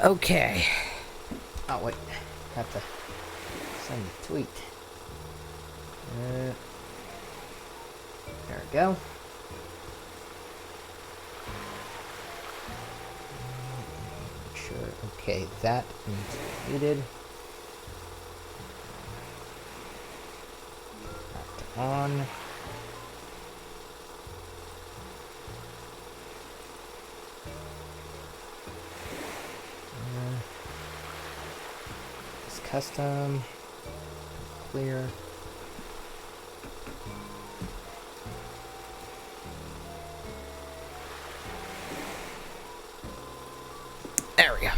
Okay. Oh wait, have to send a tweet. There we go. Sure. Okay, that is muted. Back to on. Custom, clear. There we go.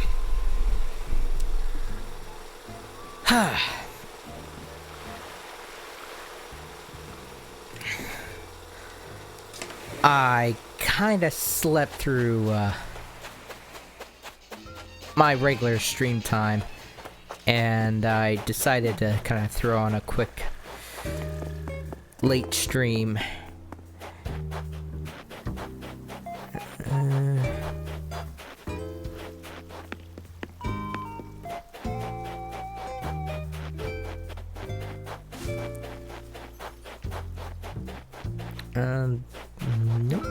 I kinda slept through my regular stream time. And I decided to kind of throw on a quick late stream. Nope.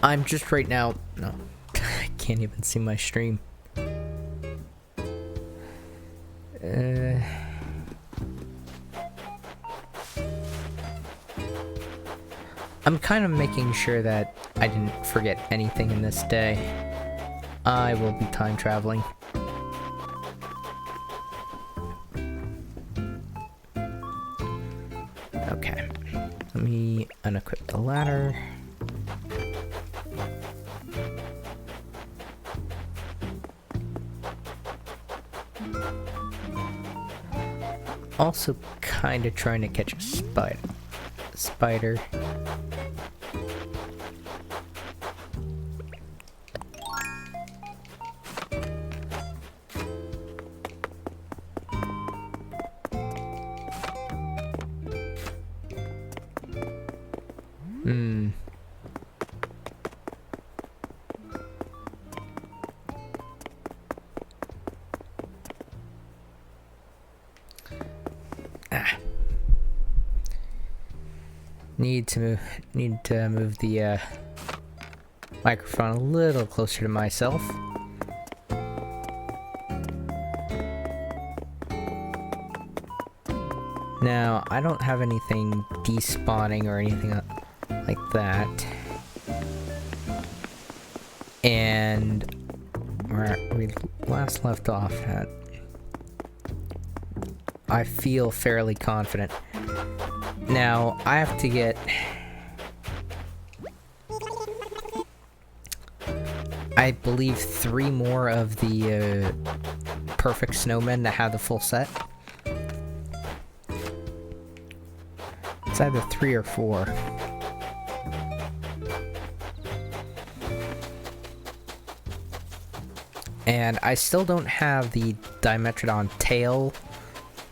I'm just right now. No, I can't even see my stream. I'm kind of making sure that I didn't forget anything in this day. I will be time traveling. Okay. Let me unequip the ladder. Also kind of trying to catch a spider. Need to move the microphone a little closer to myself. Now, I don't have anything despawning or anything like that. And where we last left off at, I feel fairly confident. Now, I have to get... I believe 3 more of the perfect snowmen to have the full set. It's either 3 or 4. And I still don't have the Dimetrodon tail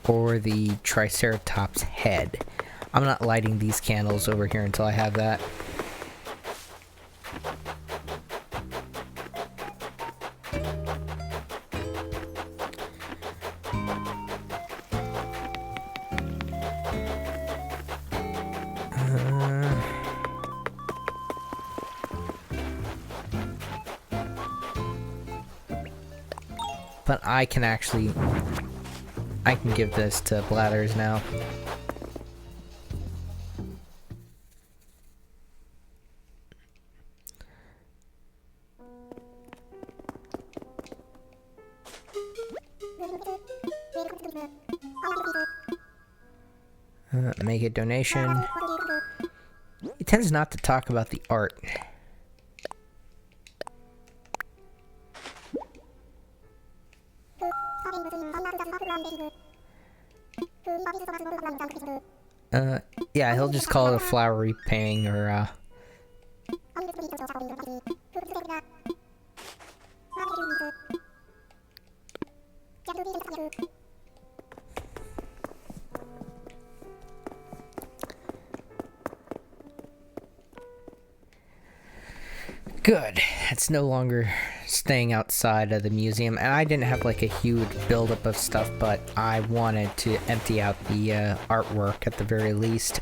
or the Triceratops head. I'm not lighting these candles over here until I have that. But I can give this to Bladders now. Make a donation. He tends not to talk about the art. Yeah, he'll just call it a flowery painting or Good. It's no longer staying outside of the museum, and I didn't have like a huge buildup of stuff, but I wanted to empty out the artwork at the very least.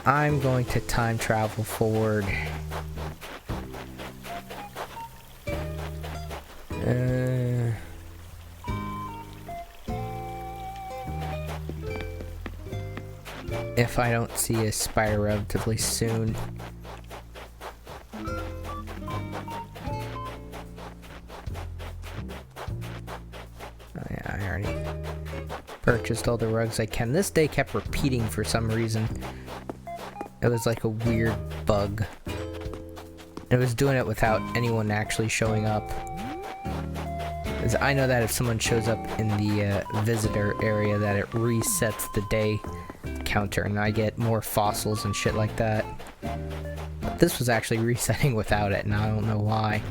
I'm going to time travel forward. If I don't see a spider relatively soon. Oh yeah, I already purchased all the rugs I can. This day kept repeating for some reason. It was like a weird bug. It was doing it without anyone actually showing up. Because I know that if someone shows up in the visitor area, that it resets the day counter and I get more fossils and shit like that. But this was actually resetting without it, and I don't know why.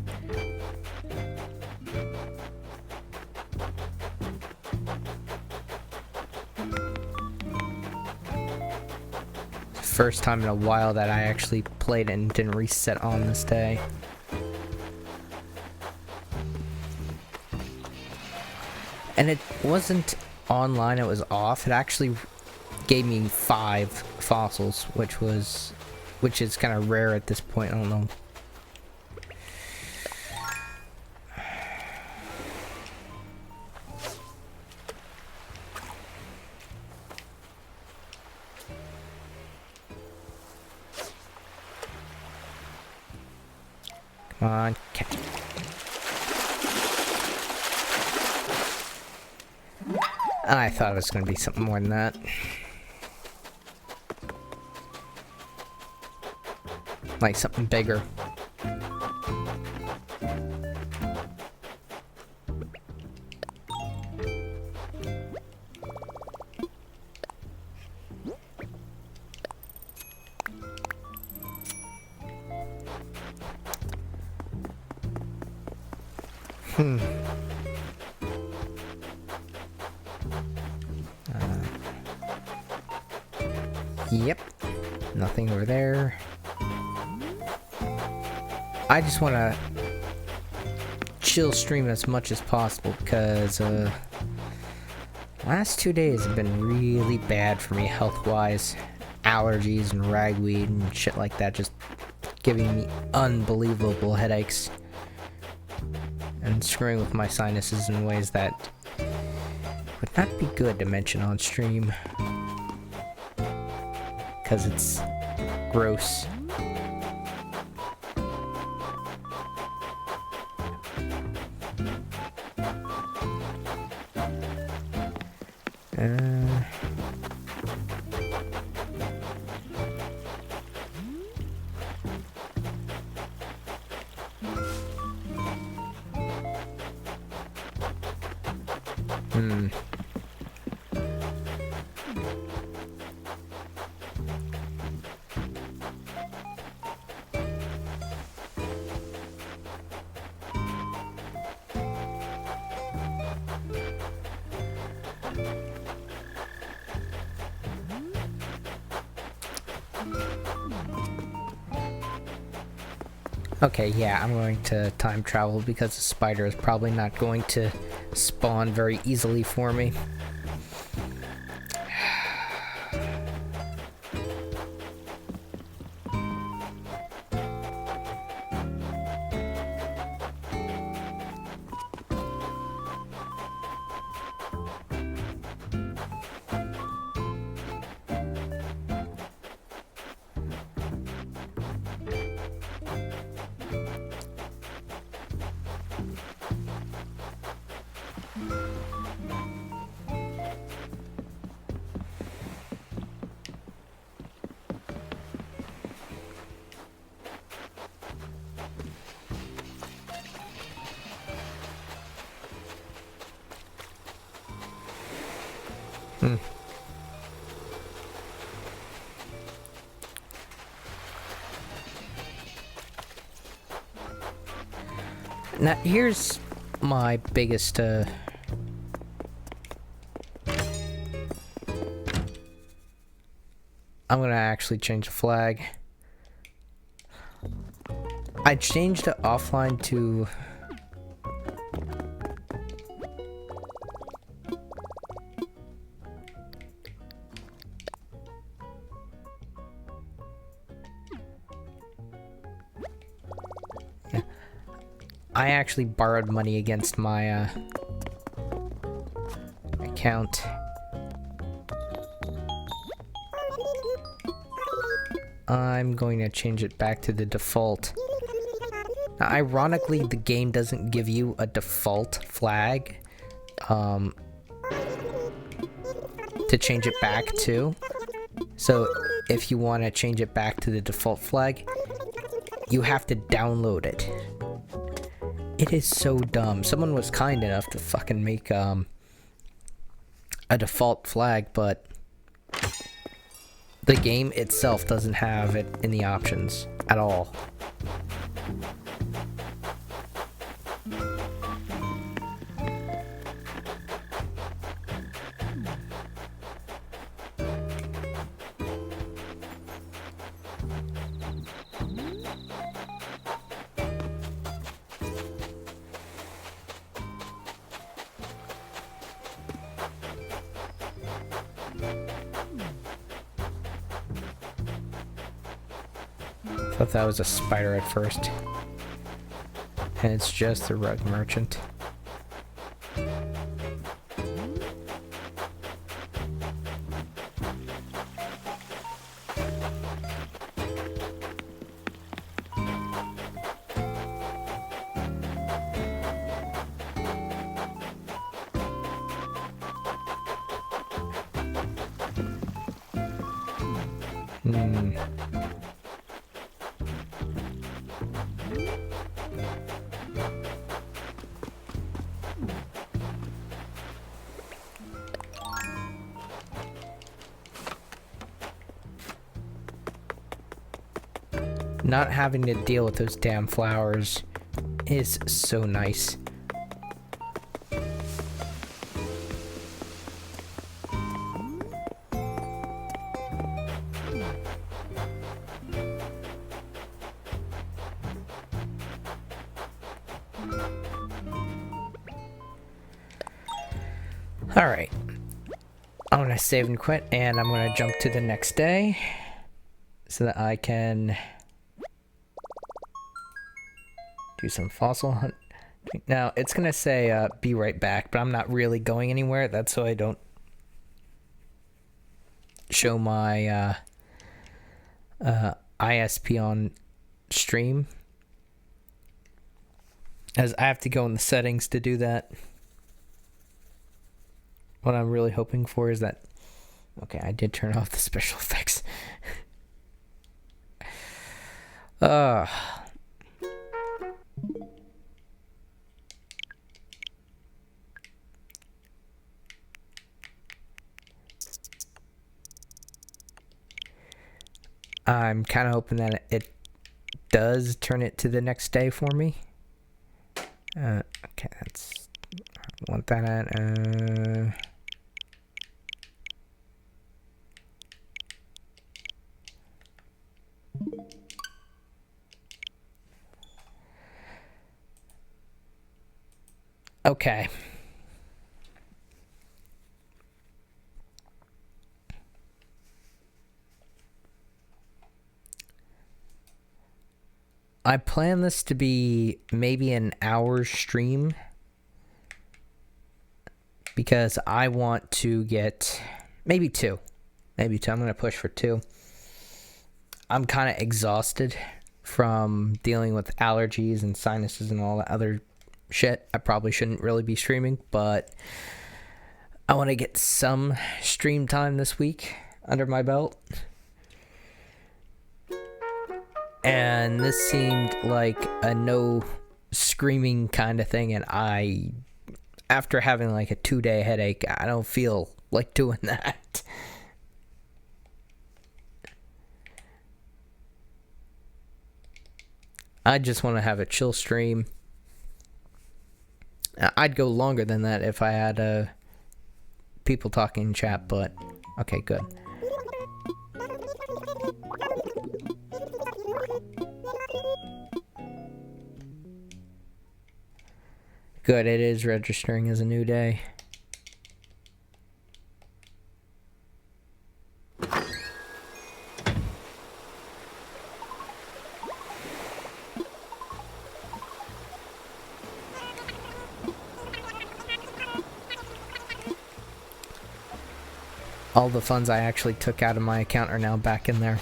First time in a while that I actually played it and didn't reset on this day. And it wasn't online, it was off. It actually gave me 5 fossils, which is kind of rare at this point. I don't know. Come on, catch it. I thought it was going to be something more than that. Like something bigger. Yep. Nothing over there. I just want to chill stream as much as possible because last 2 days have been really bad for me health-wise. Allergies and ragweed and shit like that just giving me unbelievable headaches and screwing with my sinuses in ways that would not be good to mention on stream because it's gross. Okay, yeah, I'm going to time travel because the spider is probably not going to spawn very easily for me. Now, here's my biggest, I'm gonna actually change the flag. I changed it offline to... I actually borrowed money against my account. I'm going to change it back to the default. Now, ironically, the game doesn't give you a default flag to change it back to. So if you want to change it back to the default flag, you have to download it. It is so dumb. Someone was kind enough to fucking make a default flag, but the game itself doesn't have it in the options at all. Thought that was a spider at first. And it's just the rug merchant. Not having to deal with those damn flowers is so nice. Alright. I'm gonna save and quit, and I'm gonna jump to the next day so that I can do some fossil hunt. Now, it's gonna say, be right back, but I'm not really going anywhere. That's so I don't show my, ISP on stream, as I have to go in the settings to do that. What I'm really hoping for is that... Okay, I did turn off the special effects. I'm kind of hoping that it does turn it to the next day for me. Okay, that's... I want that at... Okay. I plan this to be maybe an hour stream, because I want to get maybe two. I'm going to push for 2. I'm kind of exhausted from dealing with allergies and sinuses and all that other shit. I probably shouldn't really be streaming, but I want to get some stream time this week under my belt. And this seemed like a no screaming kind of thing, and after having like a 2-day headache, I don't feel like doing that. I just want to have a chill stream. I'd go longer than that if I had people talking in chat, but okay, good. Good, it is registering as a new day. All the funds I actually took out of my account are now back in there.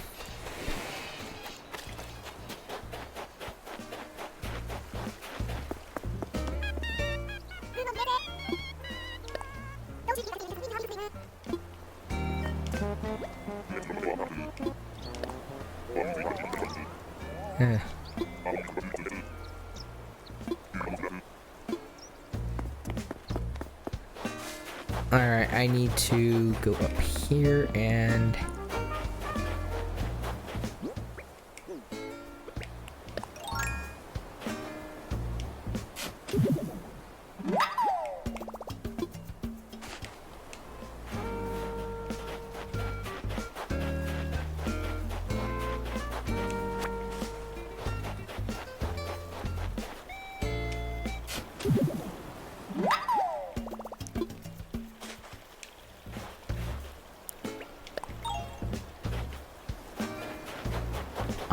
Alright, I need to go up here and...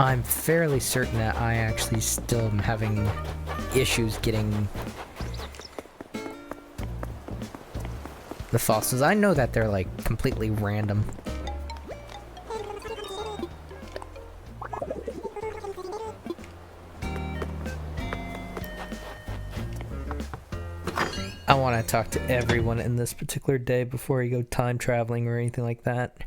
I'm fairly certain that I actually still am having issues getting the fossils. I know that they're like completely random. I want to talk to everyone in this particular day before I go time traveling or anything like that.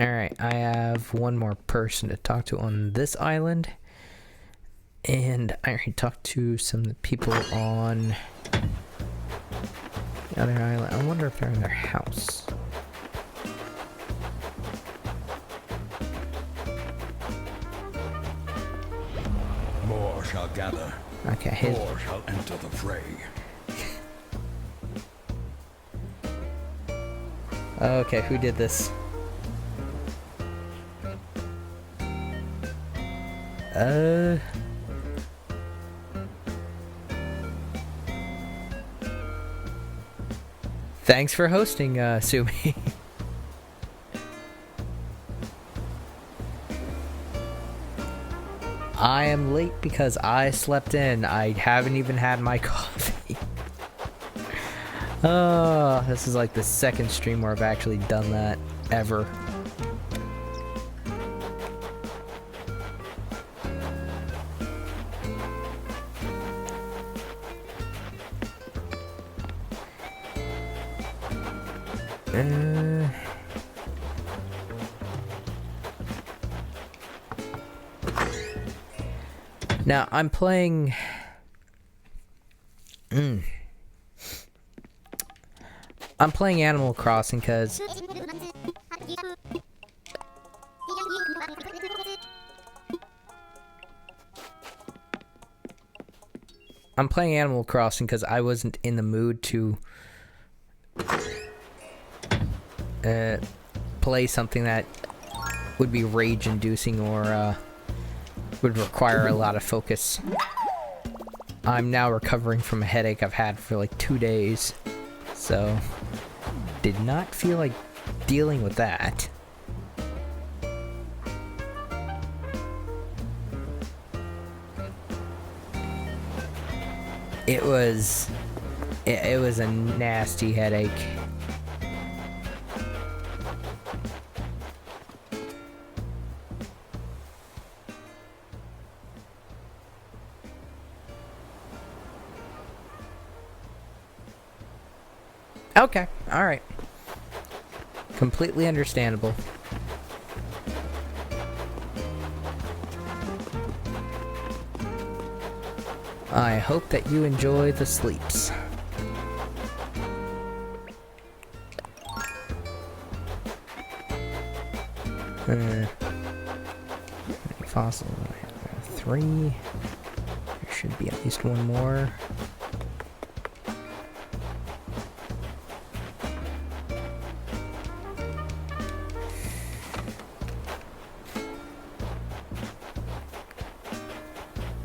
Alright, I have one more person to talk to on this island. And I already talked to some of the people on the other island. I wonder if they're in their house. More shall gather. Okay, More shall enter the fray. Okay, who did this? Thanks for hosting, Sumi. I am late because I slept in. I haven't even had my coffee. Oh, this is like the second stream where I've actually done that ever. Now, I'm playing... I'm playing Animal Crossing because... I'm playing Animal Crossing because I wasn't in the mood to... play something that would be rage-inducing or, would require a lot of focus. I'm now recovering from a headache I've had for like 2 days, so did not feel like dealing with that. It was a nasty headache. Okay, alright. Completely understandable. I hope that you enjoy the sleeps. Fossil 3. There should be at least one more.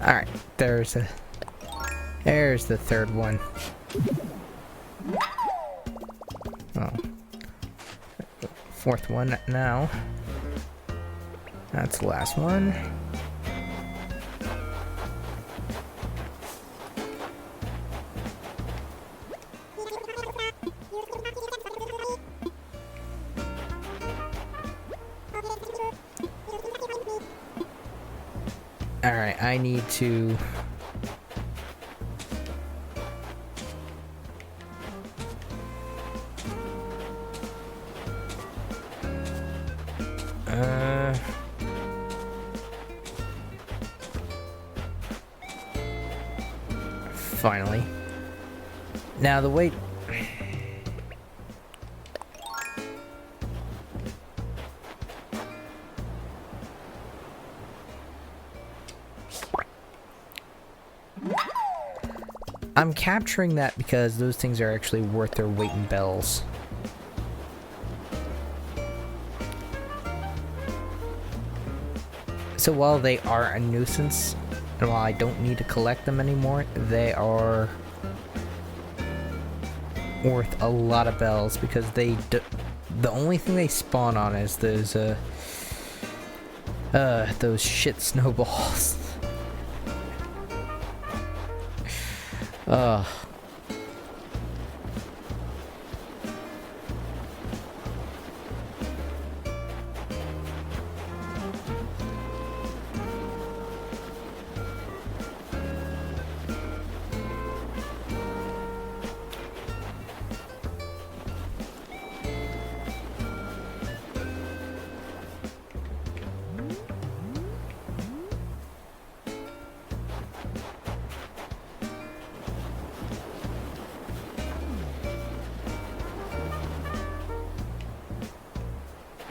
Alright, there's the third one. Oh. Fourth one now. That's the last one. Alright, I need to... Finally. Now the wait... I'm capturing that because those things are actually worth their weight in bells. So while they are a nuisance, and while I don't need to collect them anymore, they are worth a lot of bells because they the only thing they spawn on is those shit snowballs. Ugh.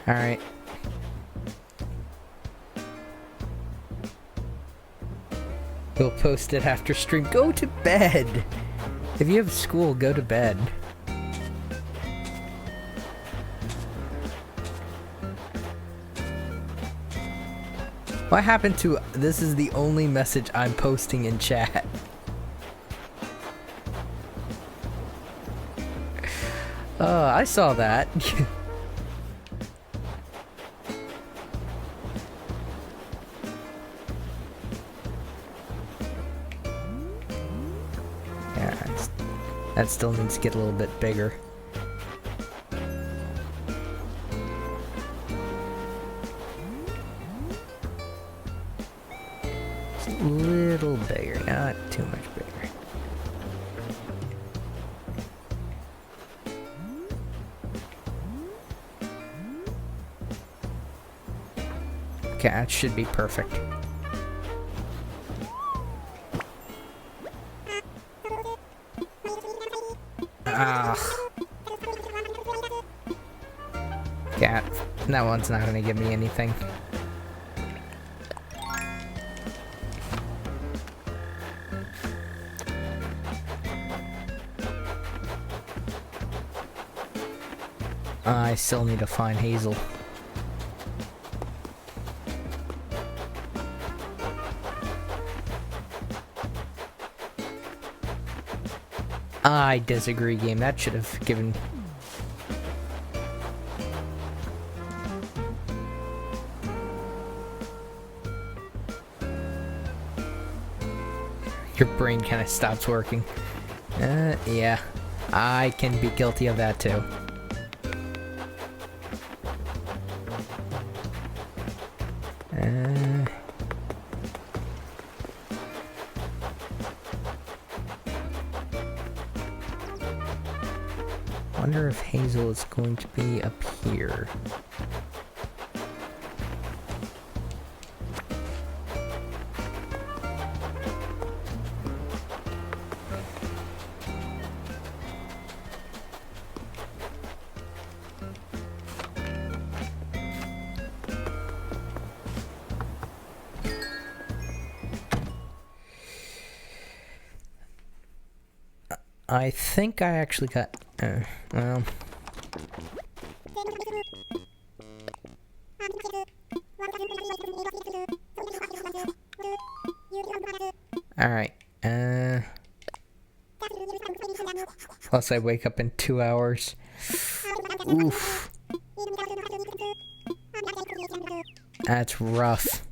Alright. We'll post it after stream. Go to bed! If you have school, go to bed. What happened to... This is the only message I'm posting in chat. I saw that. That still needs to get a little bit bigger. Just a little bigger, not too much bigger. Okay, that should be perfect. Yeah, that one's not gonna give me anything. I still need to find Hazel. I disagree, game. That should have given... Your brain kind of stops working. Yeah. I can be guilty of that too. Wonder if Hazel is going to be up here. I think I actually got... well... Alright, plus I wake up in 2 hours. Oof. That's rough.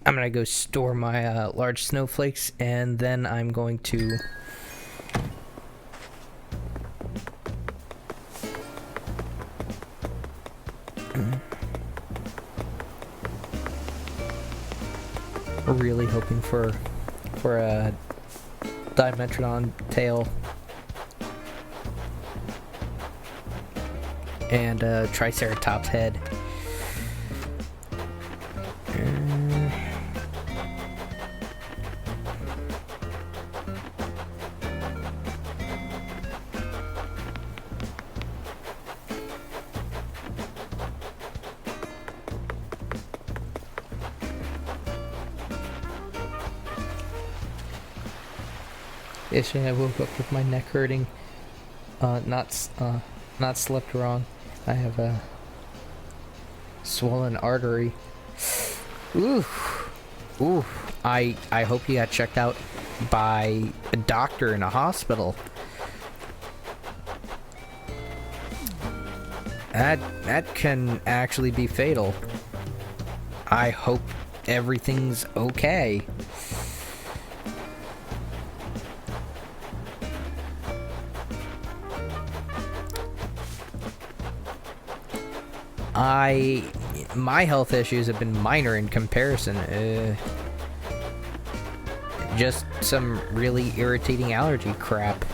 I'm gonna go store my large snowflakes, and then I'm going to really hoping for a Dimetrodon tail and a Triceratops head. Yesterday I woke up with my neck hurting. Not slept wrong. I have a swollen artery. Ooh, ooh. I hope you got checked out by a doctor in a hospital. That can actually be fatal. I hope everything's okay. My health issues have been minor in comparison. Just some really irritating allergy crap.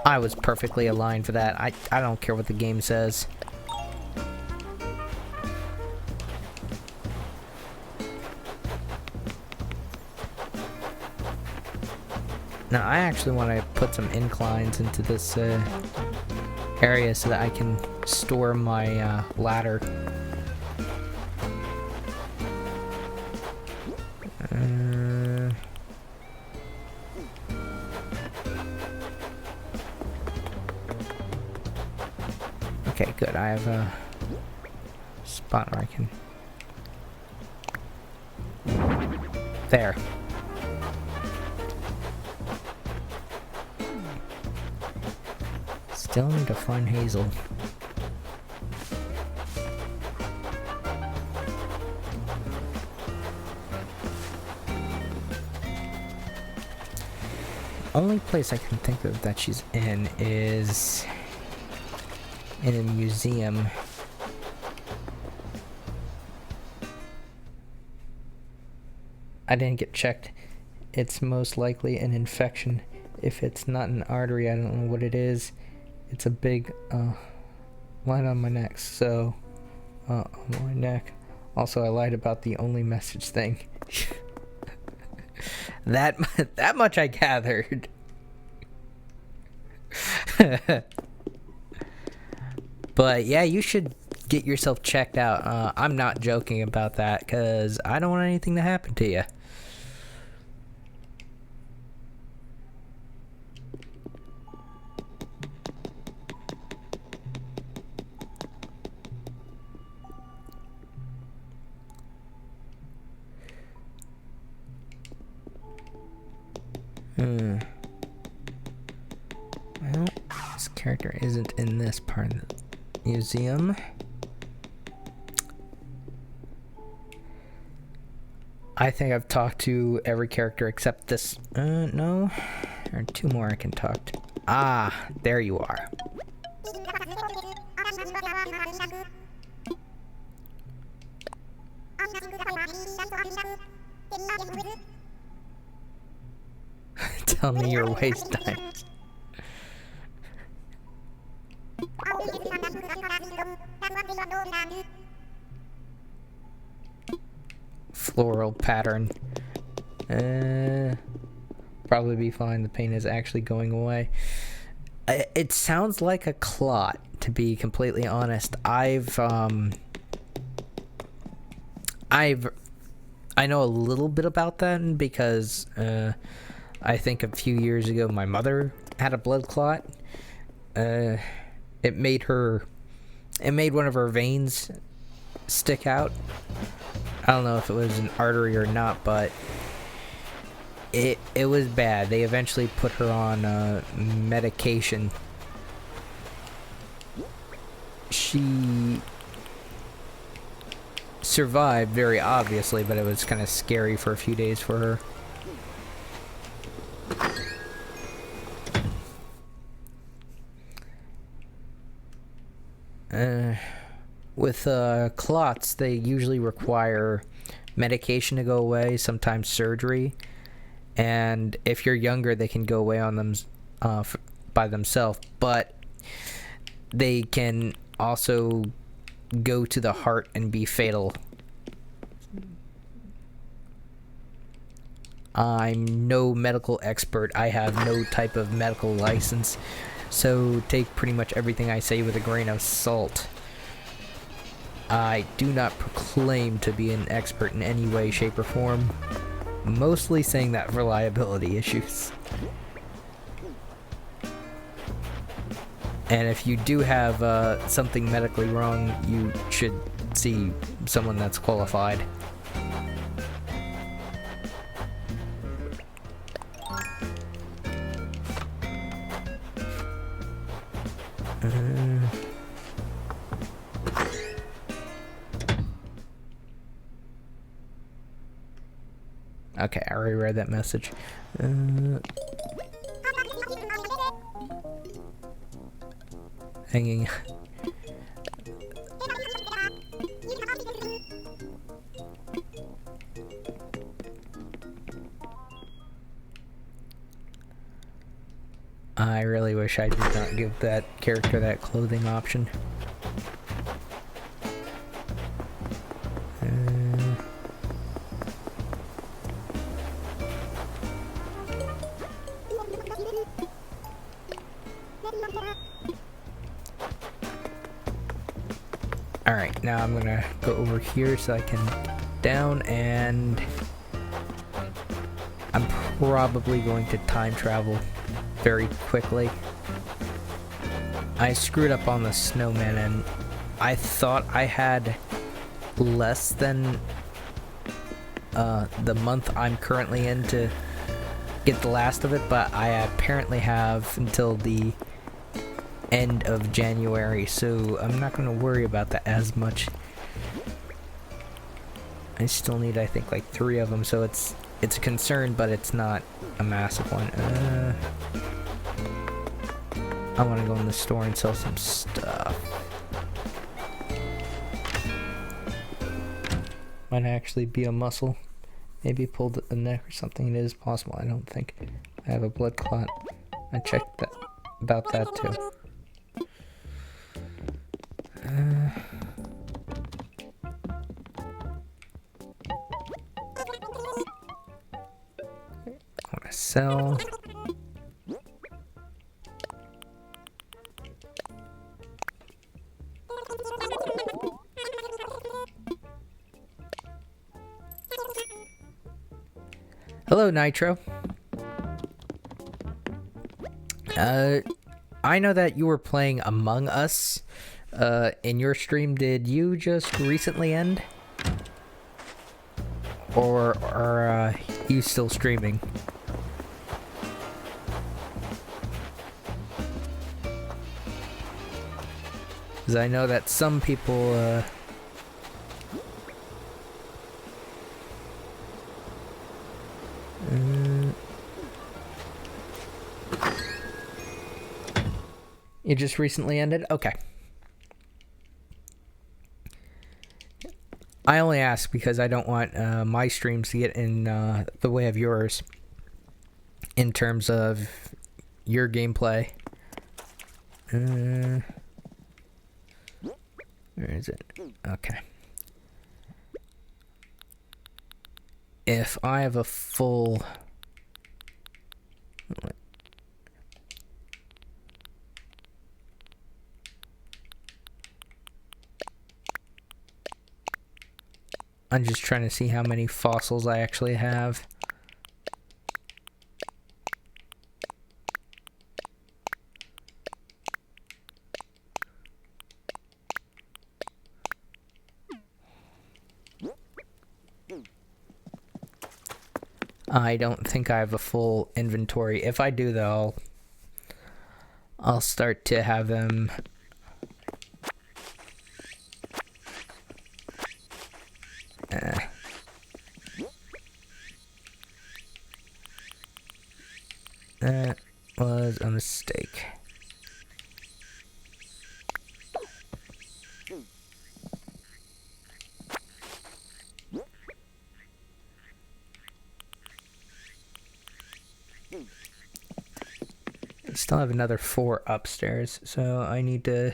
I was perfectly aligned for that. I don't care what the game says. Now, I actually want to put some inclines into this area so that I can store my ladder. Okay, good. I have a spot where I can... There. Still need to find Hazel. Only place I can think of that she's in is in a museum. I didn't get checked. It's most likely an infection. If it's not an artery, I don't know what it is. It's a big line on my neck, so on my neck. Also, I lied about the only message thing. that much I gathered. But yeah, you should get yourself checked out. I'm not joking about that, because I don't want anything to happen to you. Well, this character isn't in this part of the museum. I think I've talked to every character except this. No. There are two more I can talk to. Ah, there you are. Tell me your waste time. Floral pattern. Probably be fine. The pain is actually going away. It sounds like a clot, to be completely honest. I know a little bit about that because I think a few years ago my mother had a blood clot. It made one of her veins stick out. I don't know if it was an artery or not, but it was bad. They eventually put her on medication. She survived, very obviously, but it was kind of scary for a few days for her. With clots, they usually require medication to go away, sometimes surgery, and if you're younger, they can go away on them by themselves, but they can also go to the heart and be fatal. I'm no medical expert. I have no type of medical license, so take pretty much everything I say with a grain of salt. I do not proclaim to be an expert in any way, shape, or form. Mostly saying that for liability issues. And if you do have something medically wrong, you should see someone that's qualified. Okay, I already read that message. Hanging. I really wish I did not give that character that clothing option. Alright, now I'm gonna go over here so I can down, and I'm probably going to time travel very quickly. I screwed up on the snowman, and I thought I had less than the month I'm currently in to get the last of it, but I apparently have until the end of January, so I'm not going to worry about that as much. I still need, I think, like 3 of them, so it's a concern, but it's not a massive one. I want to go in the store and sell some stuff. Might actually be a muscle. Maybe pulled the neck or something. It is possible. I don't think I have a blood clot. I checked that about that too. I want to sell. Hello, Nitro. I know that you were playing Among Us in your stream. Did you just recently end? Or are you still streaming? Because I know that some people it just recently ended? Okay. I only ask because I don't want my streams to get in the way of yours in terms of your gameplay. Where is it? Okay. If I have a full... I'm just trying to see how many fossils I actually have. I don't think I have a full inventory. If I do, though, I'll start to have them... That was a mistake. I still have another 4 upstairs, so I need to...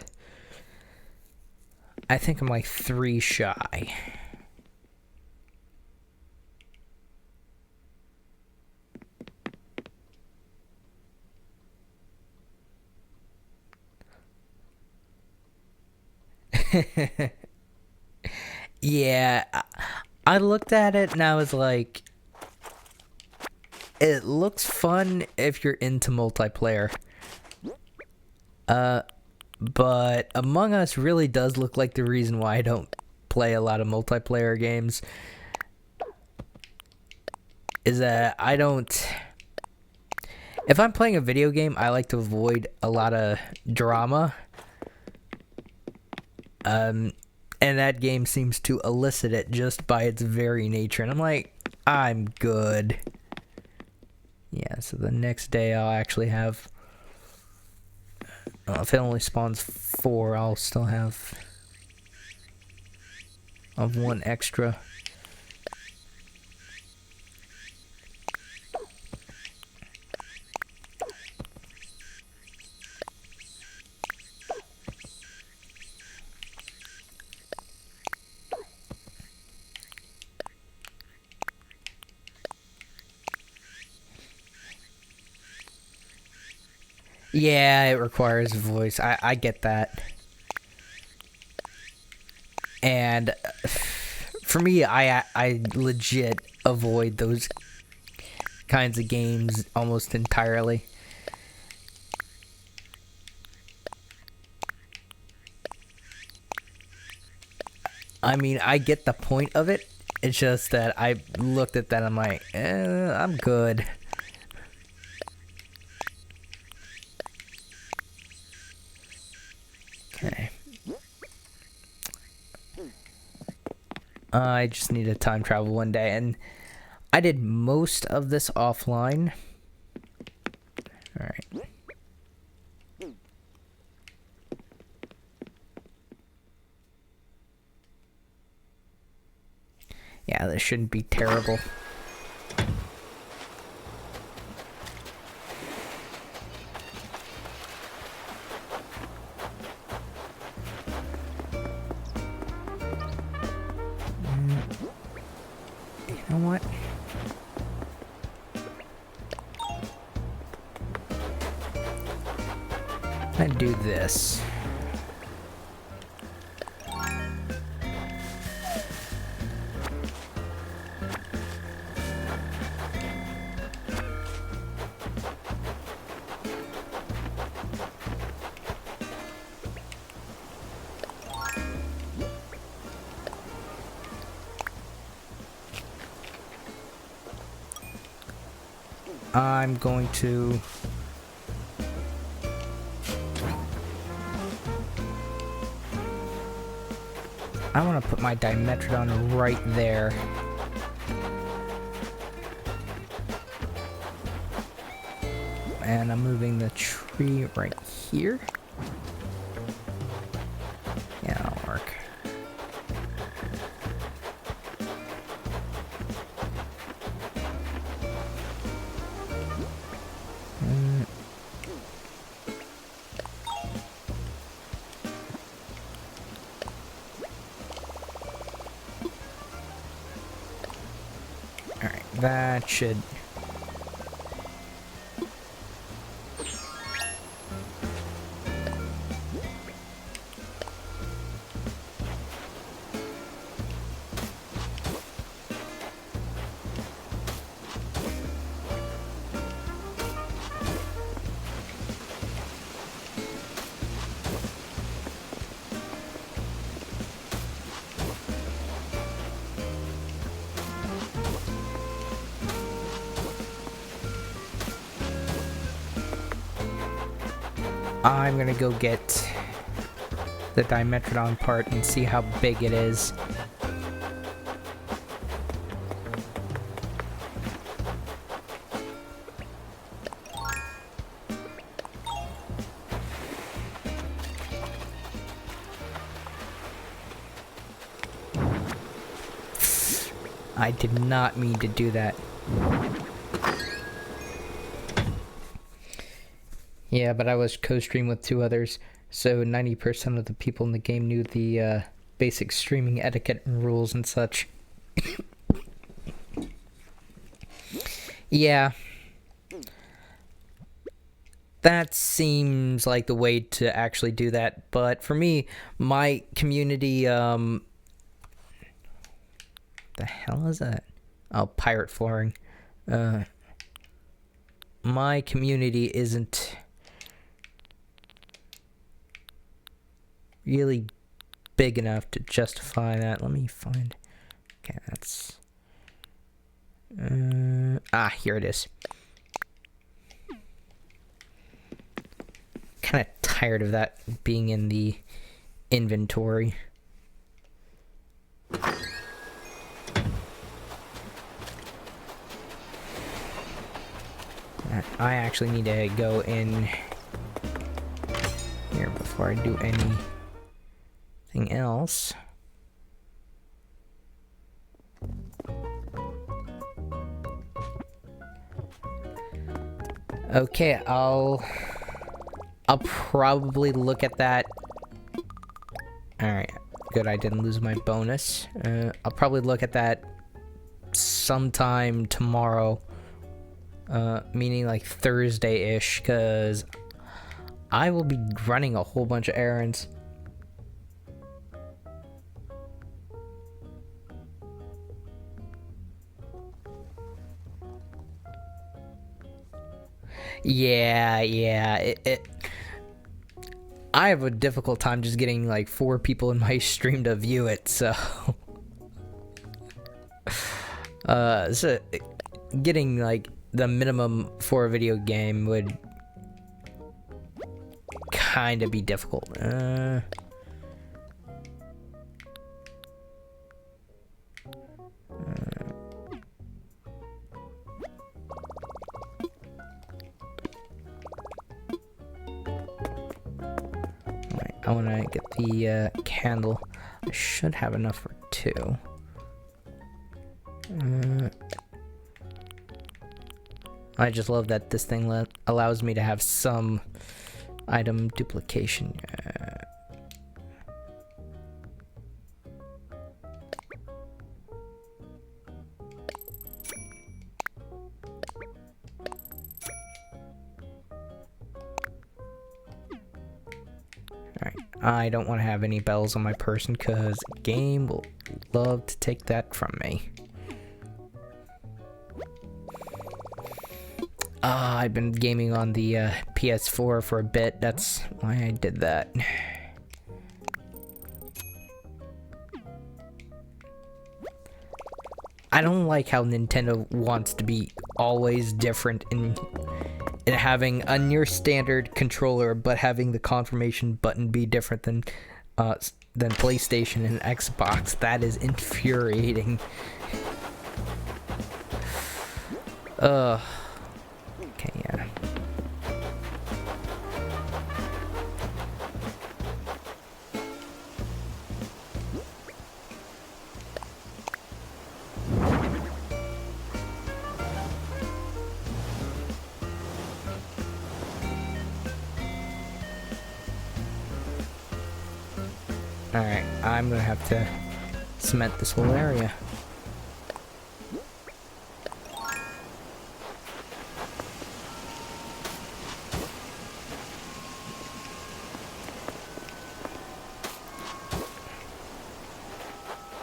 I think I'm like 3 shy. Yeah, I looked at it and I was like, it looks fun if you're into multiplayer. But Among Us really does look like the reason why I don't play a lot of multiplayer games. Is that I don't... If I'm playing a video game, I like to avoid a lot of drama. And that game seems to elicit it just by its very nature. And I'm like, I'm good. Yeah, so the next day I'll actually have... Well, if it only spawns 4, I'll still have... I'll have 1 extra. Yeah, it requires voice. I get that. And for me, I legit avoid those kinds of games almost entirely. I mean, I get the point of it. It's just that I looked at that and I'm like, I'm good. Okay. I just need to time travel one day, and I did most of this offline. Alright. Yeah, this shouldn't be terrible. You know what? I do this. I'm going to... I want to put my Dimetrodon right there. And I'm moving the tree right here. Yeah, that'll work. That should... I'm gonna go get the Dimetrodon part and see how big it is. I did not mean to do that. Yeah, but I was co-stream with 2 others, so 90% of the people in the game knew the basic streaming etiquette and rules and such. Yeah. That seems like the way to actually do that, but for me, my community, the hell is that? Oh, pirate flooring. My community isn't really big enough to justify that. Let me find... Okay, that's... here it is. Kind of tired of that being in the inventory. I actually need to go in here before I do anything else. Okay, I'll probably look at that. Alright, good, I didn't lose my bonus. I'll probably look at that sometime tomorrow. Meaning like Thursday-ish, because I will be running a whole bunch of errands. Yeah, I have a difficult time just getting like 4 people in my stream to view it, so... so getting like the minimum for a video game would kind of be difficult. I want to get the candle. I should have enough for 2. I just love that this thing allows me to have some item duplication. Alright, I don't want to have any bells on my person because the game will love to take that from me. I've been gaming on the PS4 for a bit. That's why I did that. I don't like how Nintendo wants to be always different in having a near standard controller, but having the confirmation button be different than PlayStation and Xbox. That is infuriating. Okay, yeah. Alright, I'm gonna have to cement this whole area.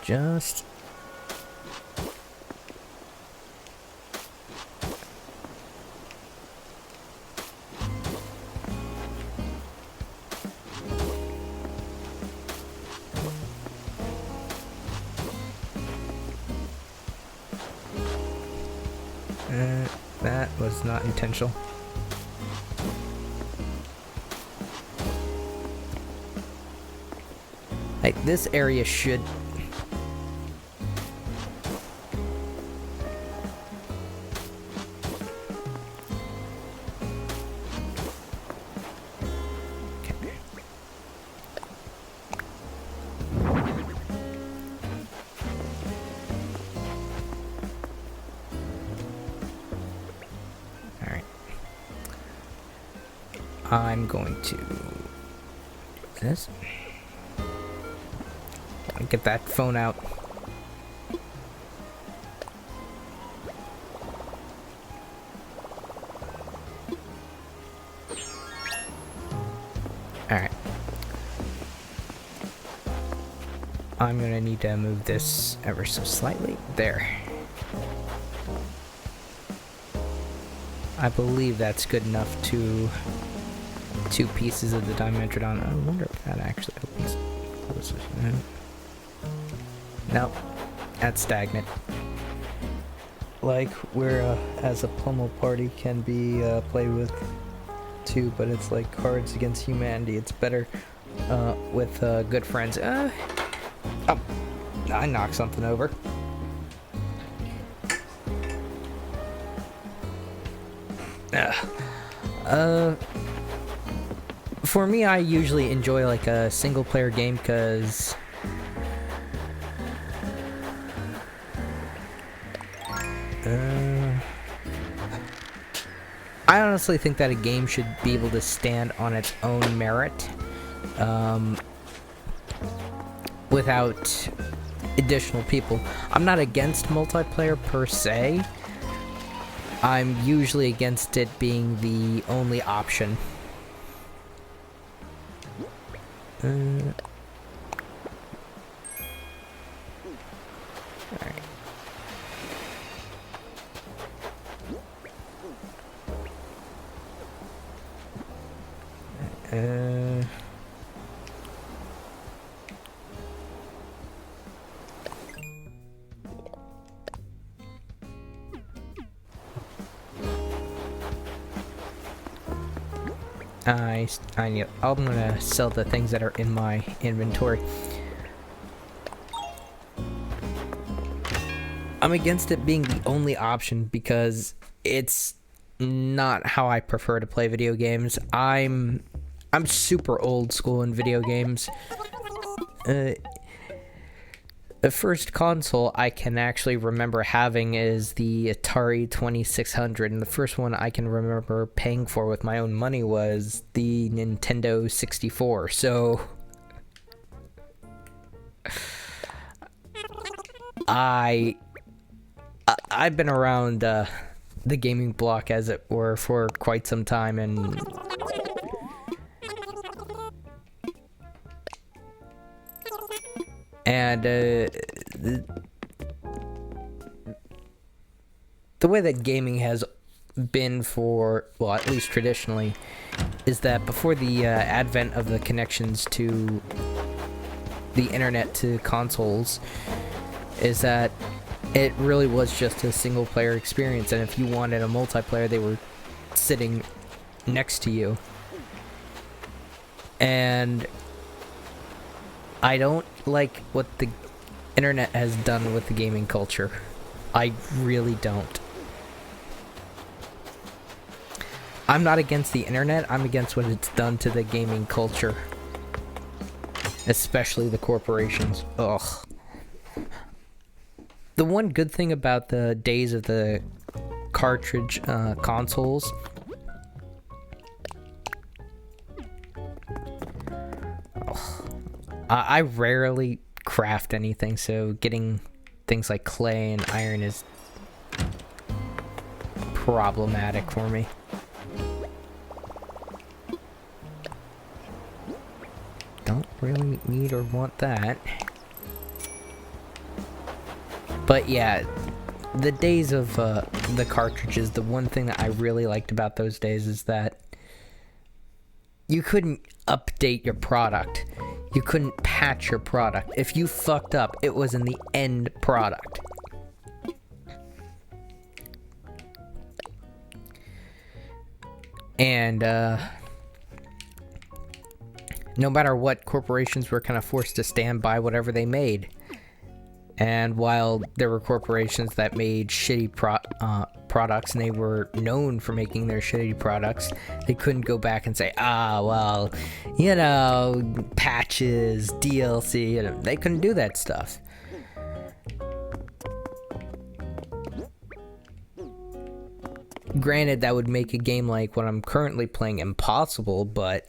just... that was not intentional. Like, this area should... Okay. Alright. I'm going to... this? Get that phone out. Alright. I'm gonna need to move this ever so slightly. There. I believe that's good enough to 2 pieces of the Dimetrodon. I wonder if that actually opens close. Nope, that's stagnant. Like, where as a pummel party can be played with too, but it's like Cards Against Humanity. It's better with good friends. Oh, I knocked something over. For me, I usually enjoy like a single player game because I honestly think that a game should be able to stand on its own merit without additional people. I'm not against multiplayer per se. I'm usually against it being the only option. Alright. I'm gonna sell the things that are in my inventory. I'm against it being the only option because it's not how I prefer to play video games. I'm super old school in video games. The first console I can actually remember having is the Atari 2600, and the first one I can remember paying for with my own money was the Nintendo 64, so... I've been around the gaming block, as it were, for quite some time, and... the way that gaming has been for, well, at least traditionally, is that before the advent of the connections to the internet to consoles, is that it really was just a single player experience, and if you wanted a multiplayer, they were sitting next to you. And I don't like what the internet has done with the gaming culture. I really don't. I'm not against the internet, I'm against what it's done to the gaming culture. Especially the corporations. Ugh. The one good thing about the days of the cartridge consoles I rarely craft anything, so getting things like clay and iron is problematic for me. Don't really need or want that. But yeah, the days of the cartridges, the one thing that I really liked about those days is that you couldn't update your product. You couldn't patch your product. If you fucked up, it was in the end product. And no matter what, corporations were kind of forced to stand by whatever they made. And while there were corporations that made shitty products, and they were known for making their shitty products, they couldn't go back and say, well, you know, patches, DLC, you know, they couldn't do that stuff. Granted, that would make a game like what I'm currently playing impossible, but...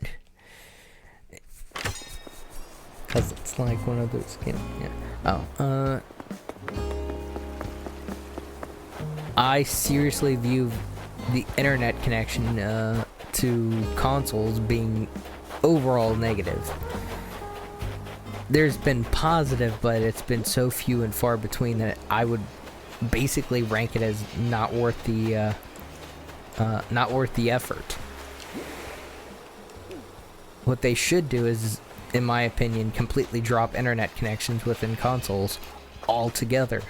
because it's like one of those games, yeah. I seriously view the internet connection to consoles being overall negative. There's been positive, but it's been so few and far between that I would basically rank it as not worth the effort. What they should do is, in my opinion, completely drop internet connections within consoles altogether.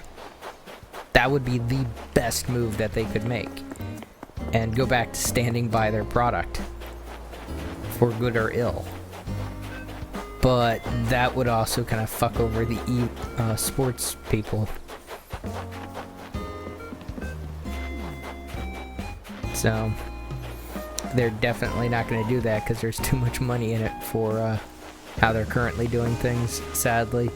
That would be the best move that they could make. And go back to standing by their product. For good or ill. But that would also kind of fuck over the sports people. So, they're definitely not going to do that because there's too much money in it for how they're currently doing things, sadly.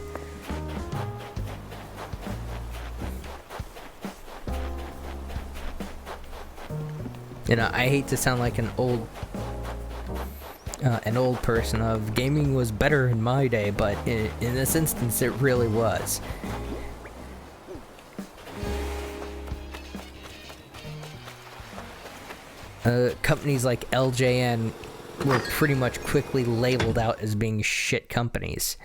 You know, I hate to sound like an old person of gaming was better in my day, but in this instance, it really was. Companies like LJN were pretty much quickly labeled out as being shit companies.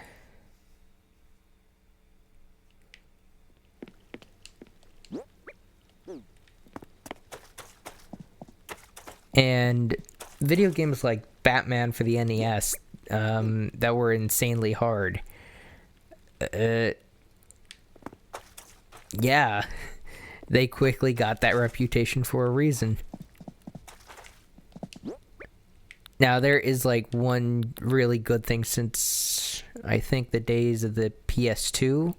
And video games like Batman for the NES that were insanely hard. Yeah, they quickly got that reputation for a reason. Now, there is like one really good thing since I think the days of the PS2,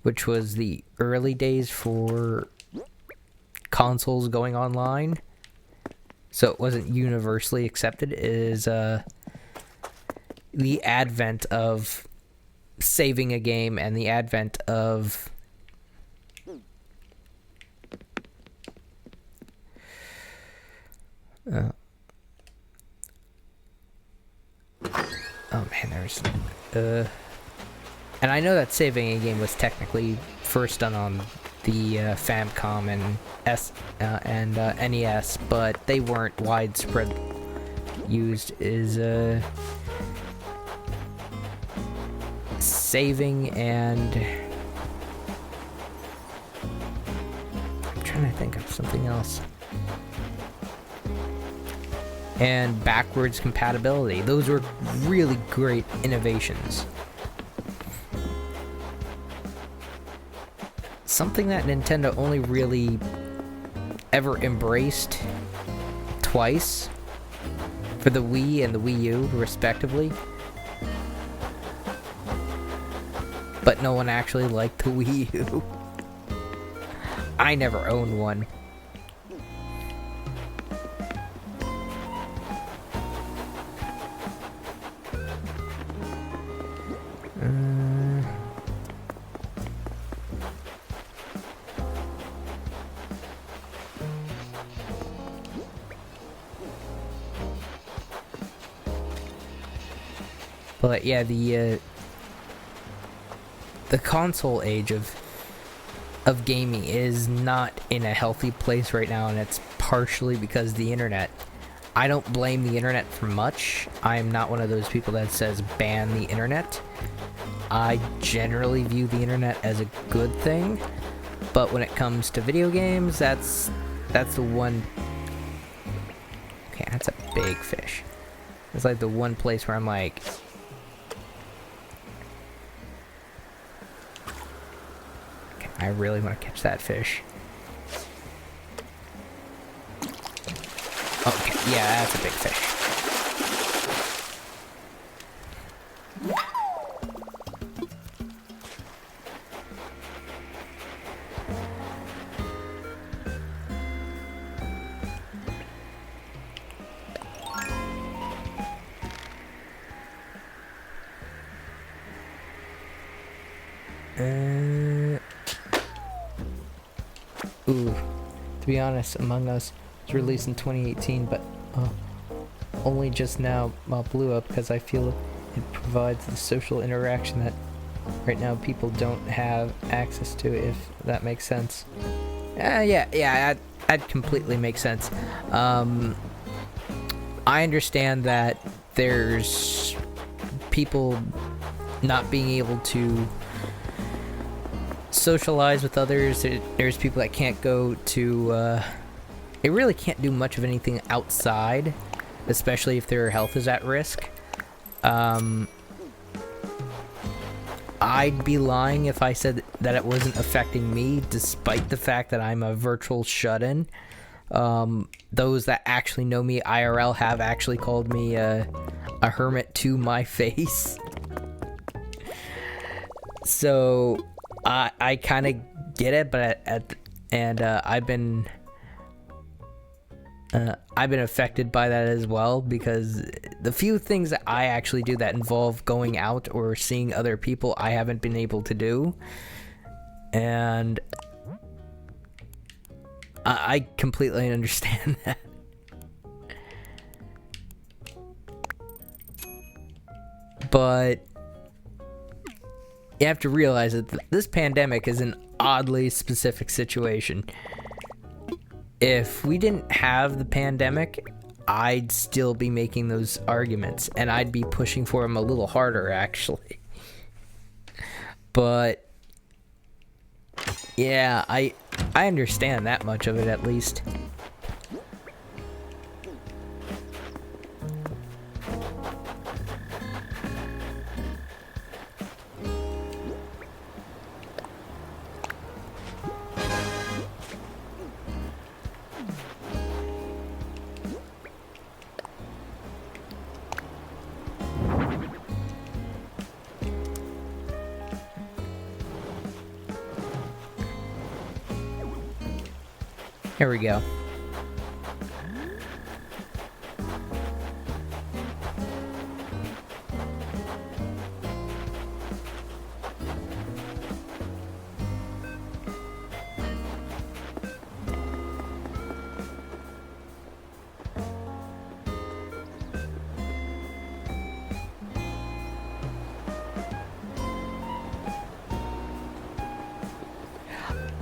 which was the early days for consoles going online, so it wasn't universally accepted, is the advent of saving a game and the advent of oh man, there's and I know that saving a game was technically first done on the Famicom and NES, but they weren't widespread used. Is saving and I'm trying to think of something else. And backwards compatibility. Those were really great innovations. Something that Nintendo only really ever embraced twice for the Wii and the Wii U, respectively. But no one actually liked the Wii U. I never owned one. But yeah, the console age of gaming is not in a healthy place right now, and it's partially because of the internet. I don't blame the internet for much. I'm not one of those people that says ban the internet. I generally view the internet as a good thing, But when it comes to video games, that's the one. Okay, that's a big fish. It's like the one place where I'm like, okay, I really want to catch that fish. Okay, yeah, that's a big fish. Ooh, to be honest, Among Us was released in 2018, but only just now blew up because I feel it provides the social interaction that right now people don't have access to, if that makes sense. Yeah, that completely makes sense. I understand that there's people not being able to socialize with others. There's people that can't go to they really can't do much of anything outside, especially if their health is at risk. I'd be lying if I said that it wasn't affecting me, despite the fact that I'm a virtual shut-in. Those that actually know me IRL have actually called me a hermit to my face. So I kind of get it, but I've been affected by that as well, because the few things that I actually do that involve going out or seeing other people, I haven't been able to do, and I completely understand that. But you have to realize that this pandemic is an oddly specific situation. If we didn't have the pandemic, I'd still be making those arguments, and I'd be pushing for them a little harder, actually. But yeah, I understand that much of it, at least. Here we go.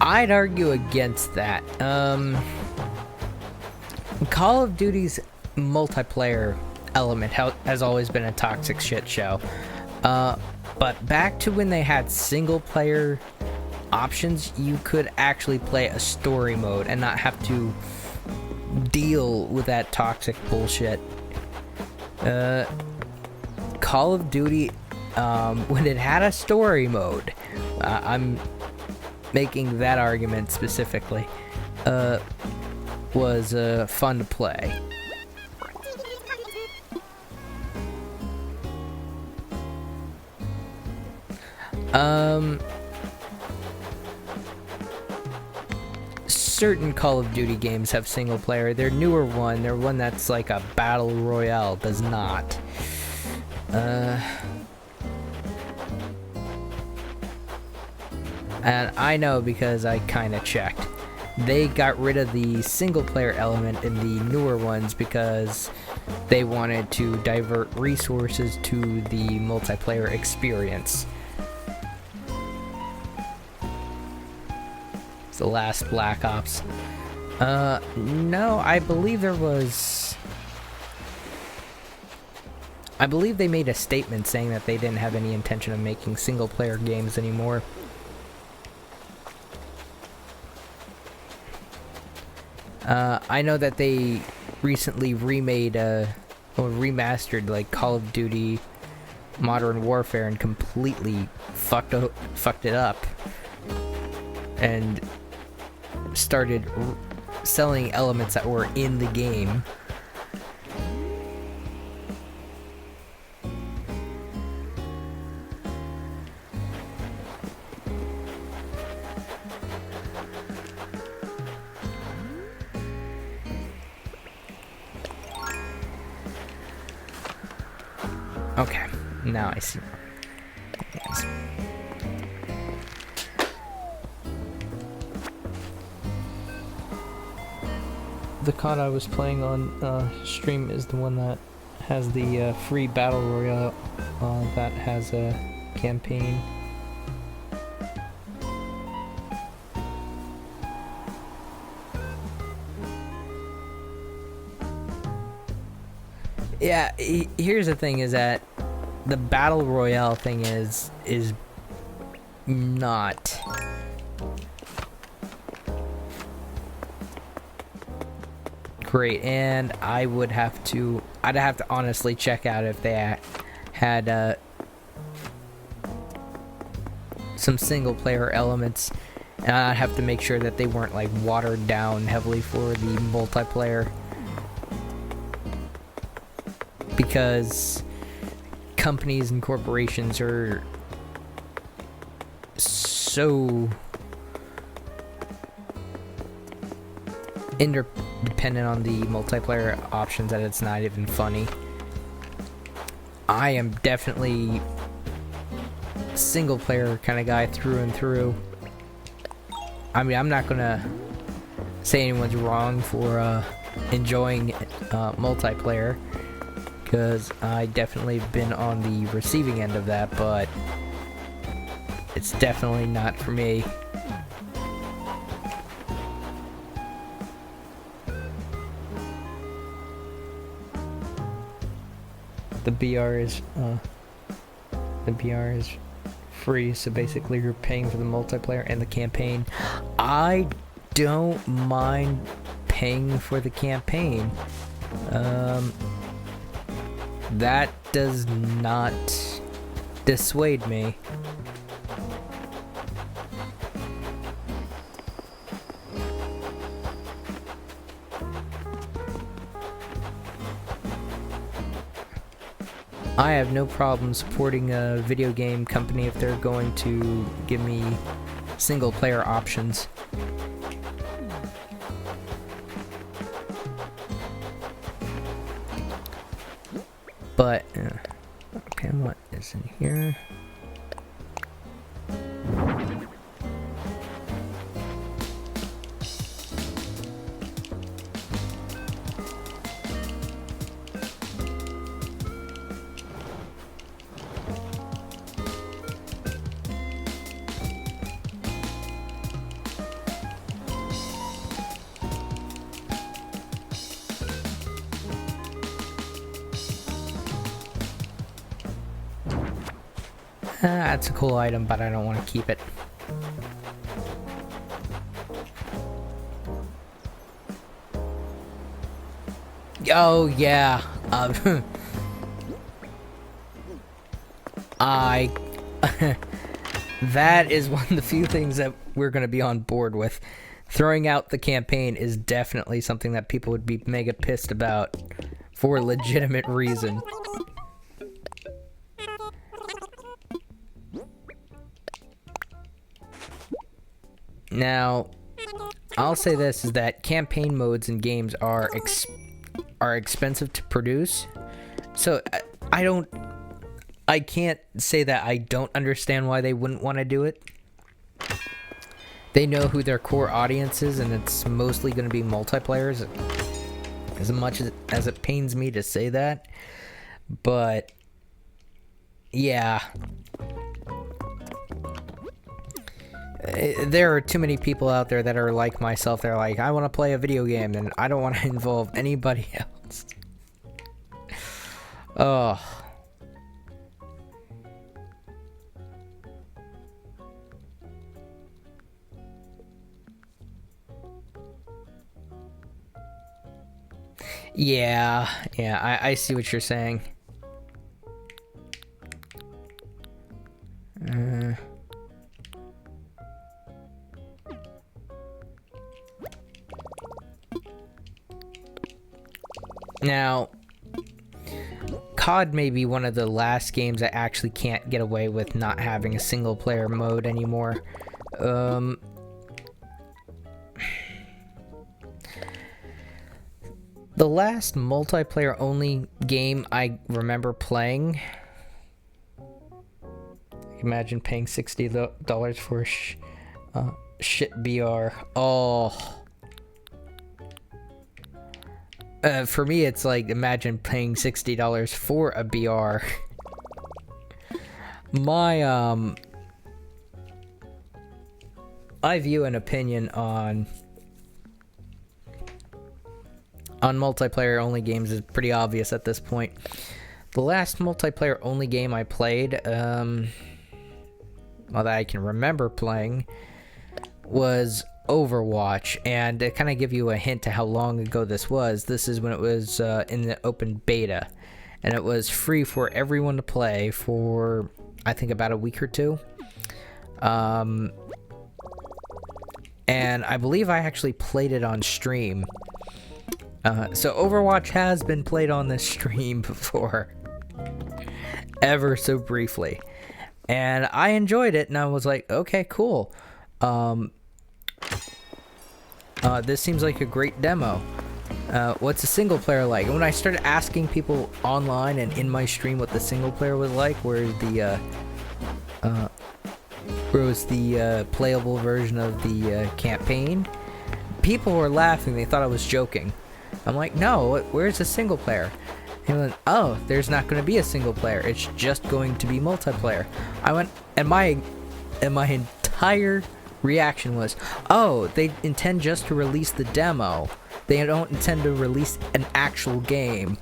I'd argue against that. Call of Duty's multiplayer element has always been a toxic shit show. But back to when they had single player options, you could actually play a story mode and not have to deal with that toxic bullshit. Call of Duty, when it had a story mode, I'm making that argument specifically, was fun to play. Certain Call of Duty games have single player. Their newer one, their one that's like a battle royale, does not. And I know because I kind of checked. They got rid of the single player element in the newer ones because they wanted to divert resources to the multiplayer experience. It's the last Black Ops. No, I believe there was... I believe they made a statement saying that they didn't have any intention of making single player games anymore. I know that they recently remade or remastered like Call of Duty Modern Warfare and completely fucked it up and started selling elements that were in the game. Okay, now I see. Yes. The COD I was playing on stream is the one that has the free battle royale that has a campaign. Yeah, here's the thing: is that the battle royale thing is not great, and I'd have to honestly check out if they had some single player elements, and I'd have to make sure that they weren't like watered down heavily for the multiplayer, because companies and corporations are so interdependent on the multiplayer options that it's not even funny. I am definitely a single player kind of guy through and through. I mean, I'm not gonna say anyone's wrong for enjoying multiplayer, because I definitely have been on the receiving end of that, but it's definitely not for me. The BR is free, so basically you're paying for the multiplayer and the campaign. I don't mind paying for the campaign. That does not dissuade me. I have no problem supporting a video game company if they're going to give me single player options. But, okay, what is in here? That's a cool item, but I don't want to keep it. Oh, yeah. That is one of the few things that we're going to be on board with. Throwing out the campaign is definitely something that people would be mega pissed about for a legitimate reason. Now, I'll say this, is that campaign modes in games are expensive to produce. So I can't say that I don't understand why they wouldn't want to do it. They know who their core audience is, and it's mostly going to be multiplayers, as much as it pains me to say that. But yeah, there are too many people out there that are like myself. They're like, I want to play a video game and I don't want to involve anybody else. Oh. Yeah, yeah, I see what you're saying. Now, COD may be one of the last games I actually can't get away with not having a single player mode anymore. The last multiplayer only game I remember playing, imagine paying $60 for shit BR. Oh. For me, it's like, imagine paying $60 for a BR. I view an opinion on multiplayer only games is pretty obvious at this point. The last multiplayer only game I played, well, that I can remember playing, was Overwatch. And to kind of give you a hint to how long ago this is when it was in the open beta, and it was free for everyone to play for, I think, about a week or two. And I believe I actually played it on stream. So Overwatch has been played on this stream before, ever so briefly, and I enjoyed it, and I was like, okay, cool. This seems like a great demo. What's a single player like? And when I started asking people online and in my stream what the single player was like, where was the playable version of the campaign, people were laughing. They thought I was joking. I'm like, no, where's the single player? And went, oh, there's not going to be a single player. It's just going to be multiplayer. I went, and my entire reaction was, oh, they intend just to release the demo. They don't intend to release an actual game.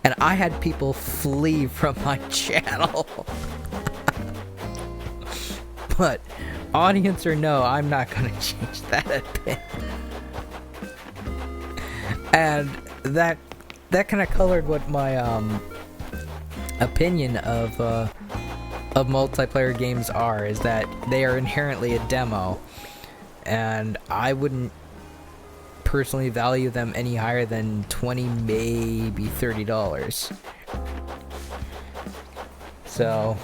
And I had people flee from my channel. But audience or no, I'm not going to change that opinion. And that kind of colored what my opinion of multiplayer games are, is that they are inherently a demo, and I wouldn't personally value them any higher than $20, maybe $30. So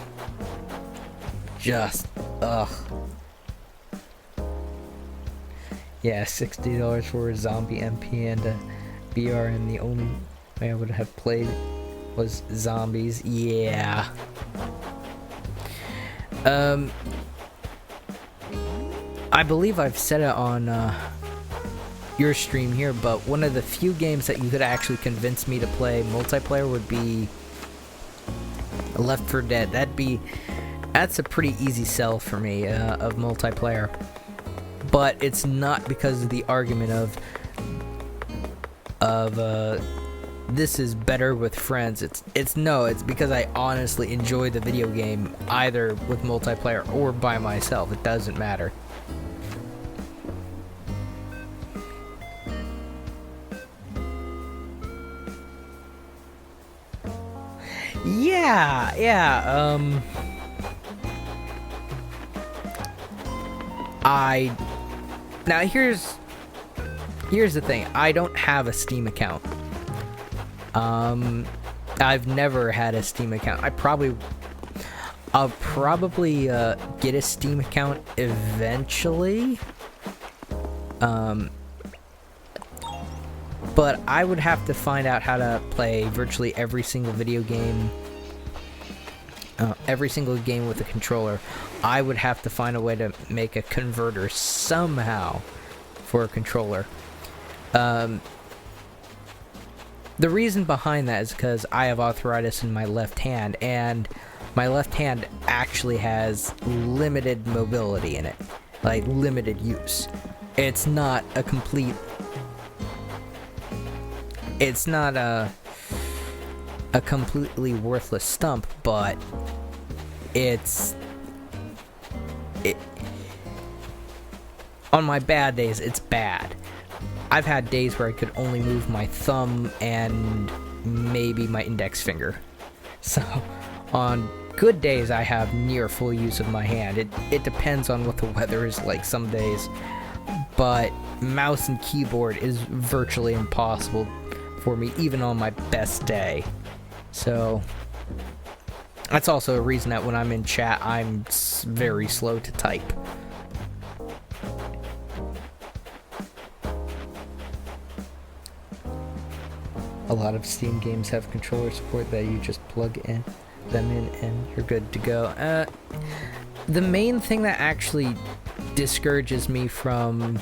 just yeah, $60 for a zombie MP and a BR, and the only way I would have played was zombies. Yeah. I believe I've said it on your stream here, but one of the few games that you could actually convince me to play multiplayer would be Left 4 Dead. That's a pretty easy sell for me of multiplayer. But it's not because of the argument of this is better with friends. It's because I honestly enjoy the video game, either with multiplayer or by myself. It doesn't matter. Yeah. Now here's the thing. I don't have a Steam account. I've never had a Steam account. I'll probably get a Steam account eventually. But I would have to find out how to play virtually every single video game. Every single game with a controller. I would have to find a way to make a converter somehow for a controller. The reason behind that is because I have arthritis in my left hand, and my left hand actually has limited mobility in it, like limited use. It's not a completely worthless stump, but on my bad days, it's bad. I've had days where I could only move my thumb and maybe my index finger. So on good days, I have near full use of my hand. It depends on what the weather is like some days. But mouse and keyboard is virtually impossible for me, even on my best day. So that's also a reason that when I'm in chat, I'm very slow to type. A lot of Steam games have controller support that you just plug them in and you're good to go. The main thing that actually discourages me from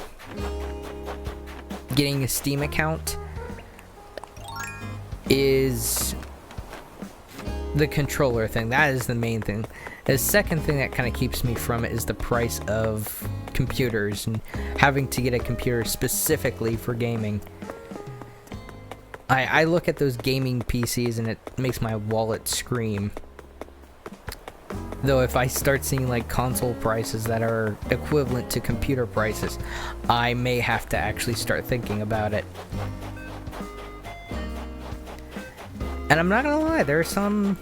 getting a Steam account is the controller thing. That is the main thing. The second thing that kind of keeps me from it is the price of computers and having to get a computer specifically for gaming. I look at those gaming PCs and it makes my wallet scream. Though if I start seeing like console prices that are equivalent to computer prices, I may have to actually start thinking about it. And I'm not gonna lie, there are some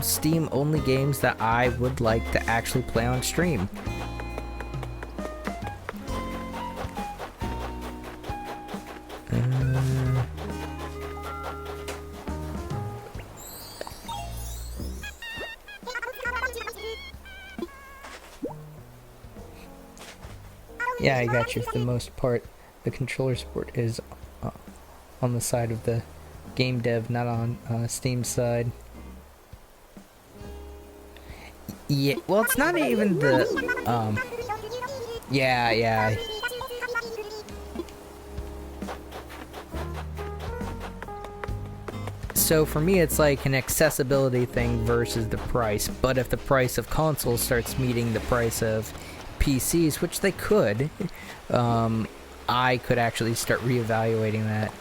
Steam only games that I would like to actually play on stream. Yeah, I got you. For the most part, the controller support is on the side of the game dev, not on Steam's side. Yeah, well, it's not even the yeah. So for me, it's like an accessibility thing versus the price. But if the price of consoles starts meeting the price of PCs, which they could, I could actually start reevaluating that.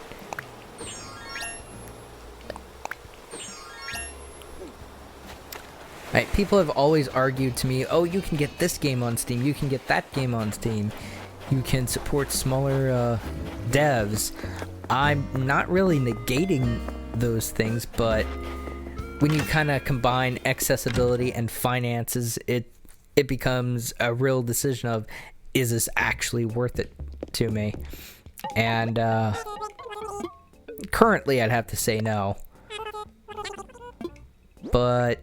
Right, people have always argued to me, oh, you can get this game on Steam, you can get that game on Steam, you can support smaller devs. I'm not really negating those things, but when you kind of combine accessibility and finances, it becomes a real decision of, is this actually worth it to me? And currently I'd have to say no. But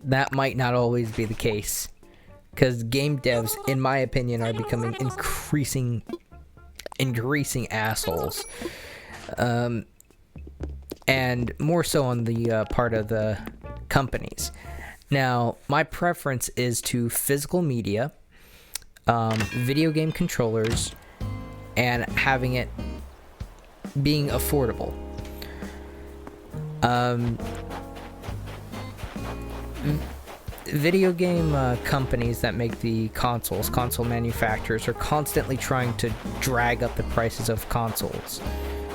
that might not always be the case, because game devs, in my opinion, are becoming increasing assholes. And more so on the part of the companies. Now, my preference is to physical media, video game controllers, and having it being affordable. Video game companies that make the console manufacturers, are constantly trying to drag up the prices of consoles.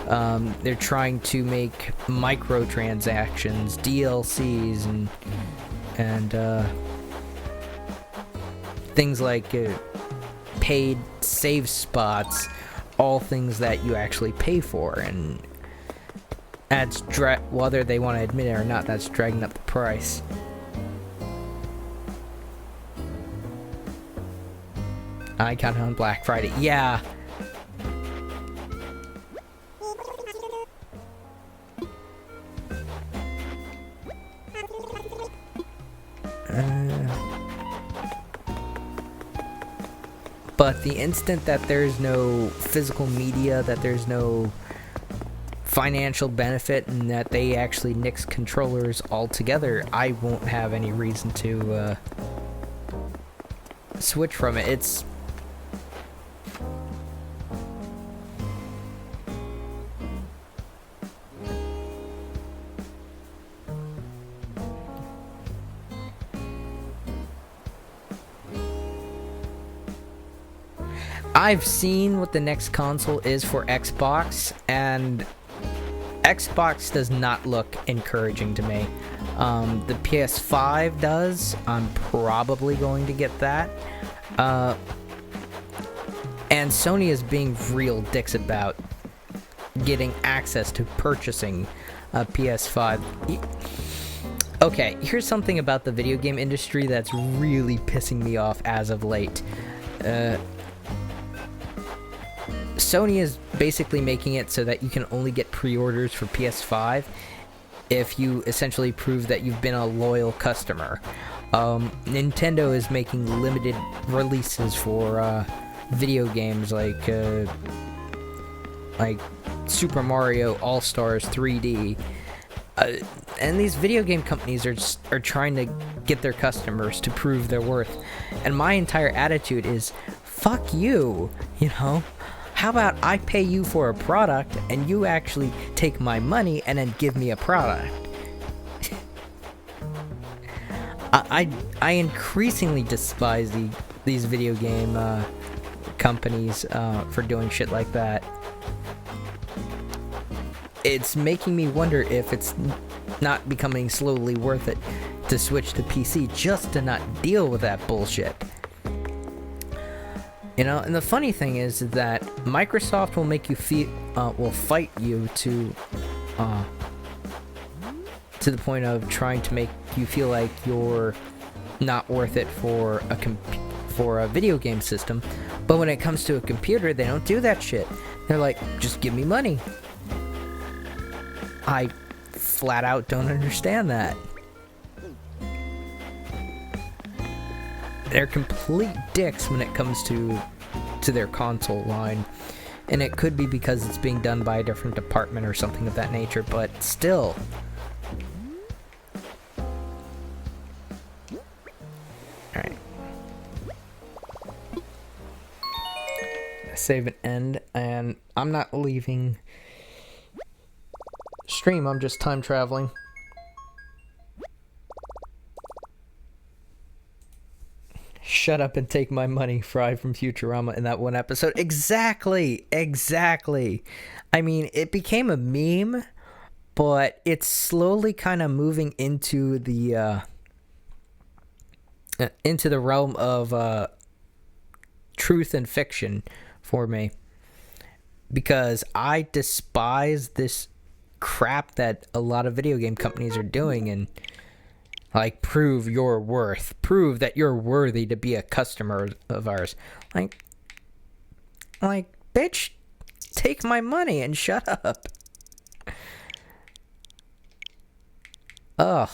They're trying to make microtransactions, DLCs, and things like paid save spots, all things that you actually pay for, and that's whether they want to admit it or not, that's dragging up the price. I got it on Black Friday. Yeah. But the instant that there's no physical media, that there's no financial benefit, and that they actually nix controllers altogether, I won't have any reason to switch from it. It's I've seen what the next console is for Xbox, and Xbox does not look encouraging to me. The PS5 does. I'm probably going to get that. And Sony is being real dicks about getting access to purchasing a PS5. Okay, here's something about the video game industry that's really pissing me off as of late. Sony is basically making it so that you can only get pre-orders for PS5 if you essentially prove that you've been a loyal customer. Nintendo is making limited releases for video games like Super Mario All-Stars 3D. And these video game companies are trying to get their customers to prove their worth. And my entire attitude is, fuck you, you know? How about I pay you for a product and you actually take my money and then give me a product? I increasingly despise these video game companies for doing shit like that. It's making me wonder if it's not becoming slowly worth it to switch to PC just to not deal with that bullshit. You know, and the funny thing is that Microsoft will make you feel, will fight you to the point of trying to make you feel like you're not worth it for a video game system. But when it comes to a computer, they don't do that shit. They're like, just give me money. I flat out don't understand that. They're complete dicks when it comes to their console line. And it could be because it's being done by a different department or something of that nature, but still. Alright. Save and end, and I'm not leaving stream, I'm just time traveling. Shut up and take my money, Fry from Futurama in that one episode. Exactly. I mean, it became a meme, but it's slowly kind of moving into the realm of truth and fiction for me, because I despise this crap that a lot of video game companies are doing, and like, prove your worth, prove that you're worthy to be a customer of ours. Like bitch, take my money and shut up. Ugh.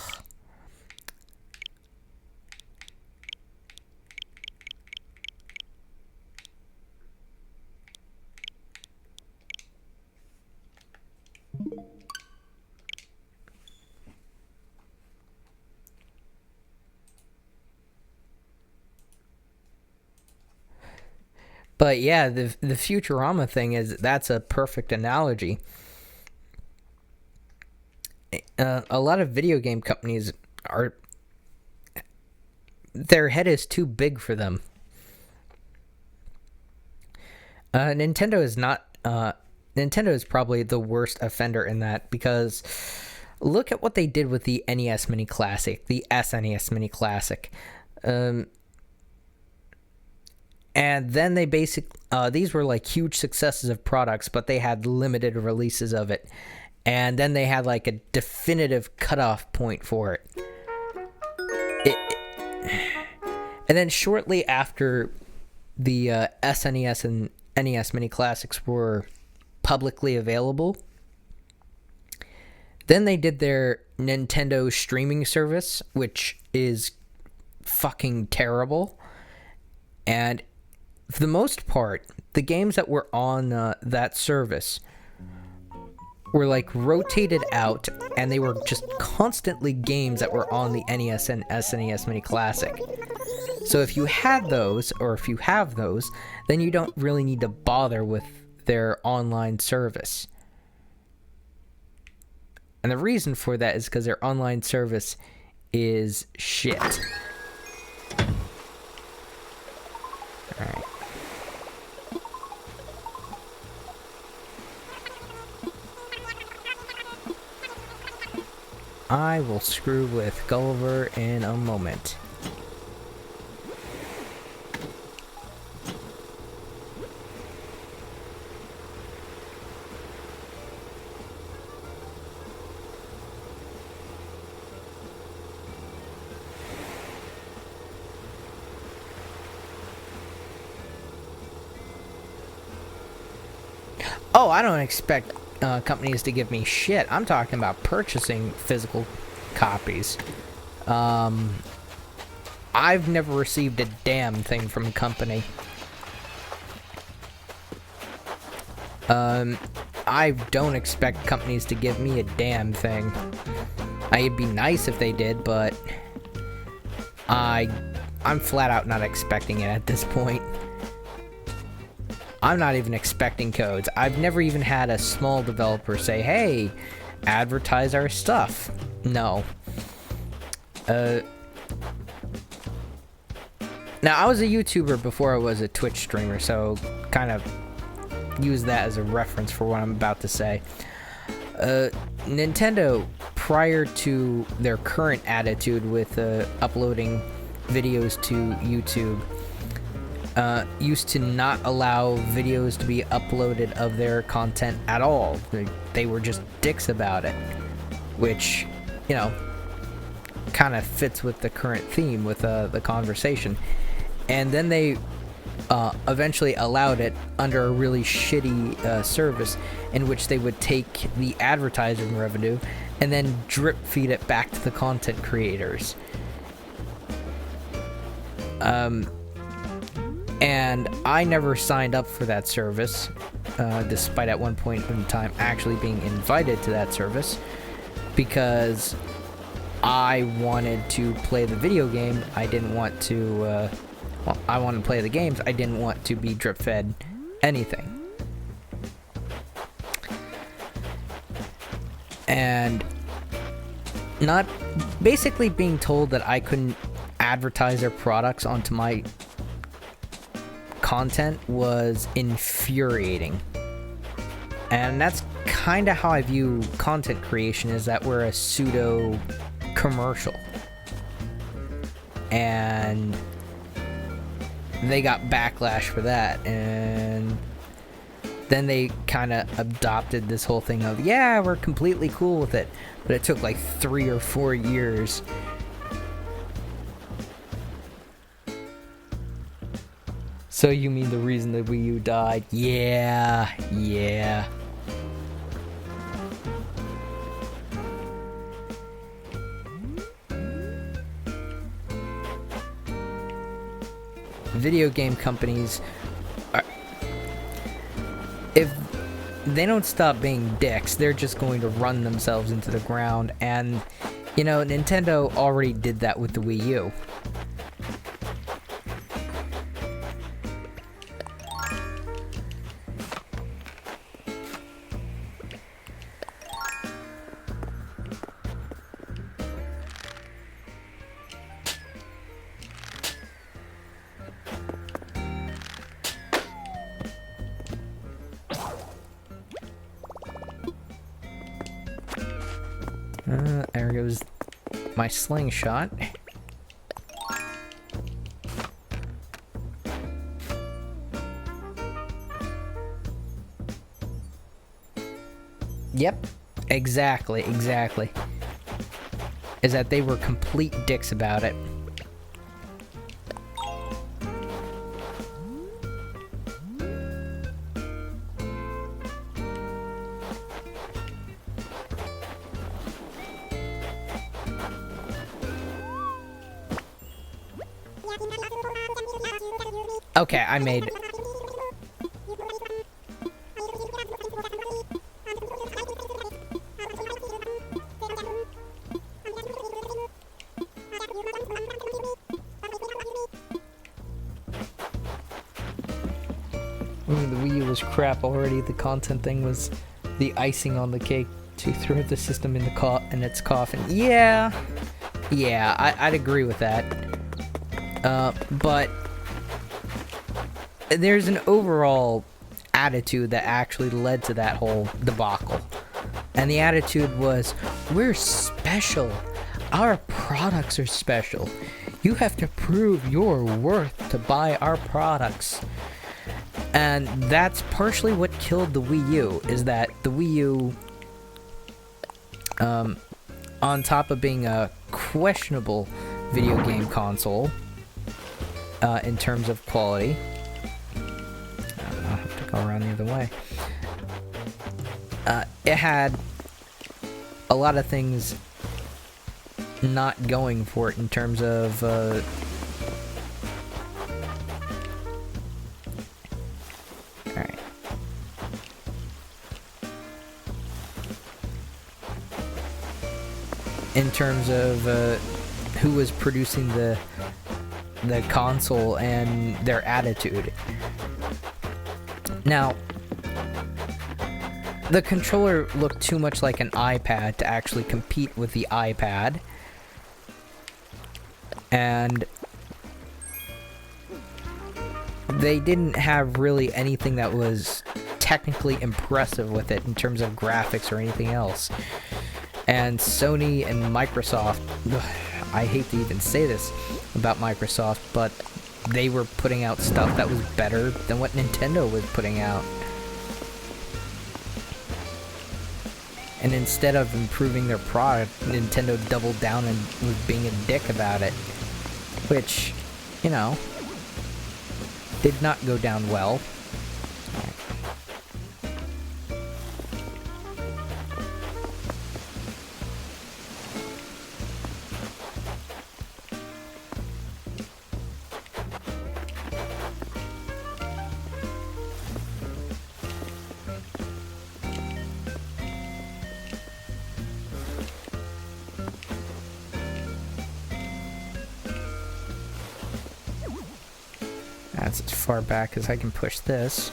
But yeah, the Futurama thing that's a perfect analogy. A lot of video game companies their head is too big for them. Nintendo is probably the worst offender in that, because look at what they did with the NES Mini Classic, the SNES Mini Classic. And then they these were like huge successes of products, but they had limited releases of it. And then they had like a definitive cutoff point for it. And then shortly after the SNES and NES Mini Classics were publicly available, then they did their Nintendo streaming service, which is fucking terrible. And for the most part, the games that were on that service were like rotated out, and they were just constantly games that were on the NES and SNES Mini Classic. So if you had those, or if you have those, then you don't really need to bother with their online service. And the reason for that is because their online service is shit. Alright. I will screw with Gulliver in a moment. Oh, I don't expect companies to give me shit. I'm talking about purchasing physical copies. I've never received a damn thing from a company. I don't expect companies to give me a damn thing. It'd be nice if they did, but I'm flat out not expecting it at this point. I'm not even expecting codes. I've never even had a small developer say, hey, advertise our stuff. No. Now, I was a YouTuber before I was a Twitch streamer, so kind of use that as a reference for what I'm about to say. Nintendo, prior to their current attitude with uploading videos to YouTube, used to not allow videos to be uploaded of their content at all. They were just dicks about it, which, you know, kind of fits with the current theme with the conversation. And then they eventually allowed it under a really shitty service in which they would take the advertising revenue and then drip feed it back to the content creators. And I never signed up for that service, despite at one point in time actually being invited to that service, because I wanted to play the video game. I didn't want to, well, I wanted to play the games. I didn't want to be drip fed anything. And not basically being told that I couldn't advertise their products onto my content was infuriating. And that's kind of how I view content creation, is that we're a pseudo commercial. And they got backlash for that, and then they kind of adopted this whole thing of, yeah, we're completely cool with it. But it took like 3 or 4 years. So you mean the reason that Wii U died? Yeah. Video game companies are, if they don't stop being dicks, they're just going to run themselves into the ground. And, you know, Nintendo already did that with the Wii U. There goes my slingshot. Yep, exactly. Is that they were complete dicks about it. Okay, I made... The Wii U was crap already. The content thing was the icing on the cake to throw the system in its coffin. Yeah, I'd agree with that. But there's an overall attitude that actually led to that whole debacle. And the attitude was, we're special. Our products are special. You have to prove your worth to buy our products. And that's partially what killed the Wii U, is that the Wii U, on top of being a questionable video game console, in terms of quality, I have to go around the other way. it had a lot of things not going for it in terms of alright. In terms of who was producing the console and their attitude. Now, the controller looked too much like an iPad to actually compete with the iPad. And they didn't have really anything that was technically impressive with it in terms of graphics or anything else. And Sony and Microsoft, I hate to even say this about Microsoft, but they were putting out stuff that was better than what Nintendo was putting out. And instead of improving their product, Nintendo doubled down and was being a dick about it. Which, you know, did not go down well. That's as far back as I can push this.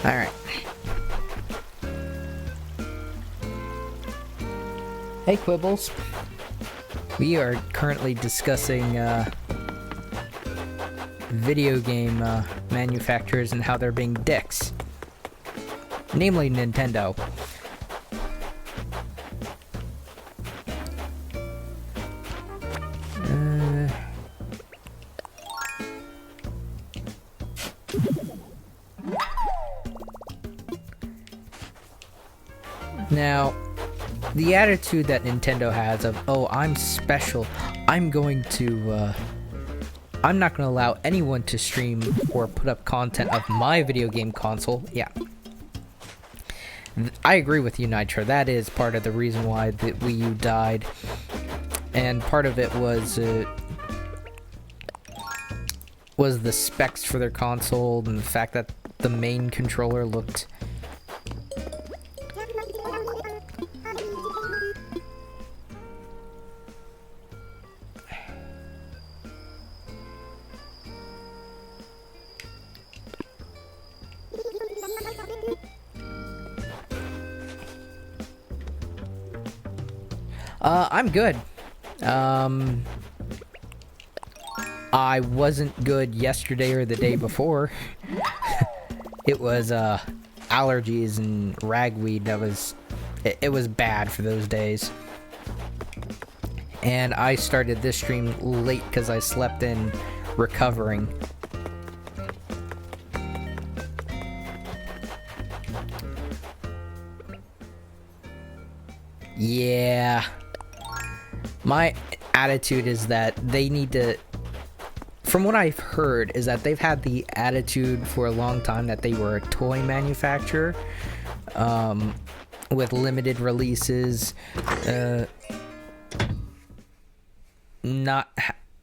Alright. Hey Quibbles. We are currently discussing video game manufacturers and how they're being dicks. Namely Nintendo. Now, the attitude that Nintendo has of, oh, I'm special, I'm not going to allow anyone to stream or put up content of my video game console. Yeah. I agree with you, Nitro. That is part of the reason why the Wii U died. And part of it was the specs for their console and the fact that the main controller looked... I'm good. I wasn't good yesterday or the day before. It was, allergies and ragweed that was... It was bad for those days. And I started this stream late because I slept in recovering. Yeah. My attitude is that they need to... From what I've heard, is that they've had the attitude for a long time that they were a toy manufacturer. With limited releases. Not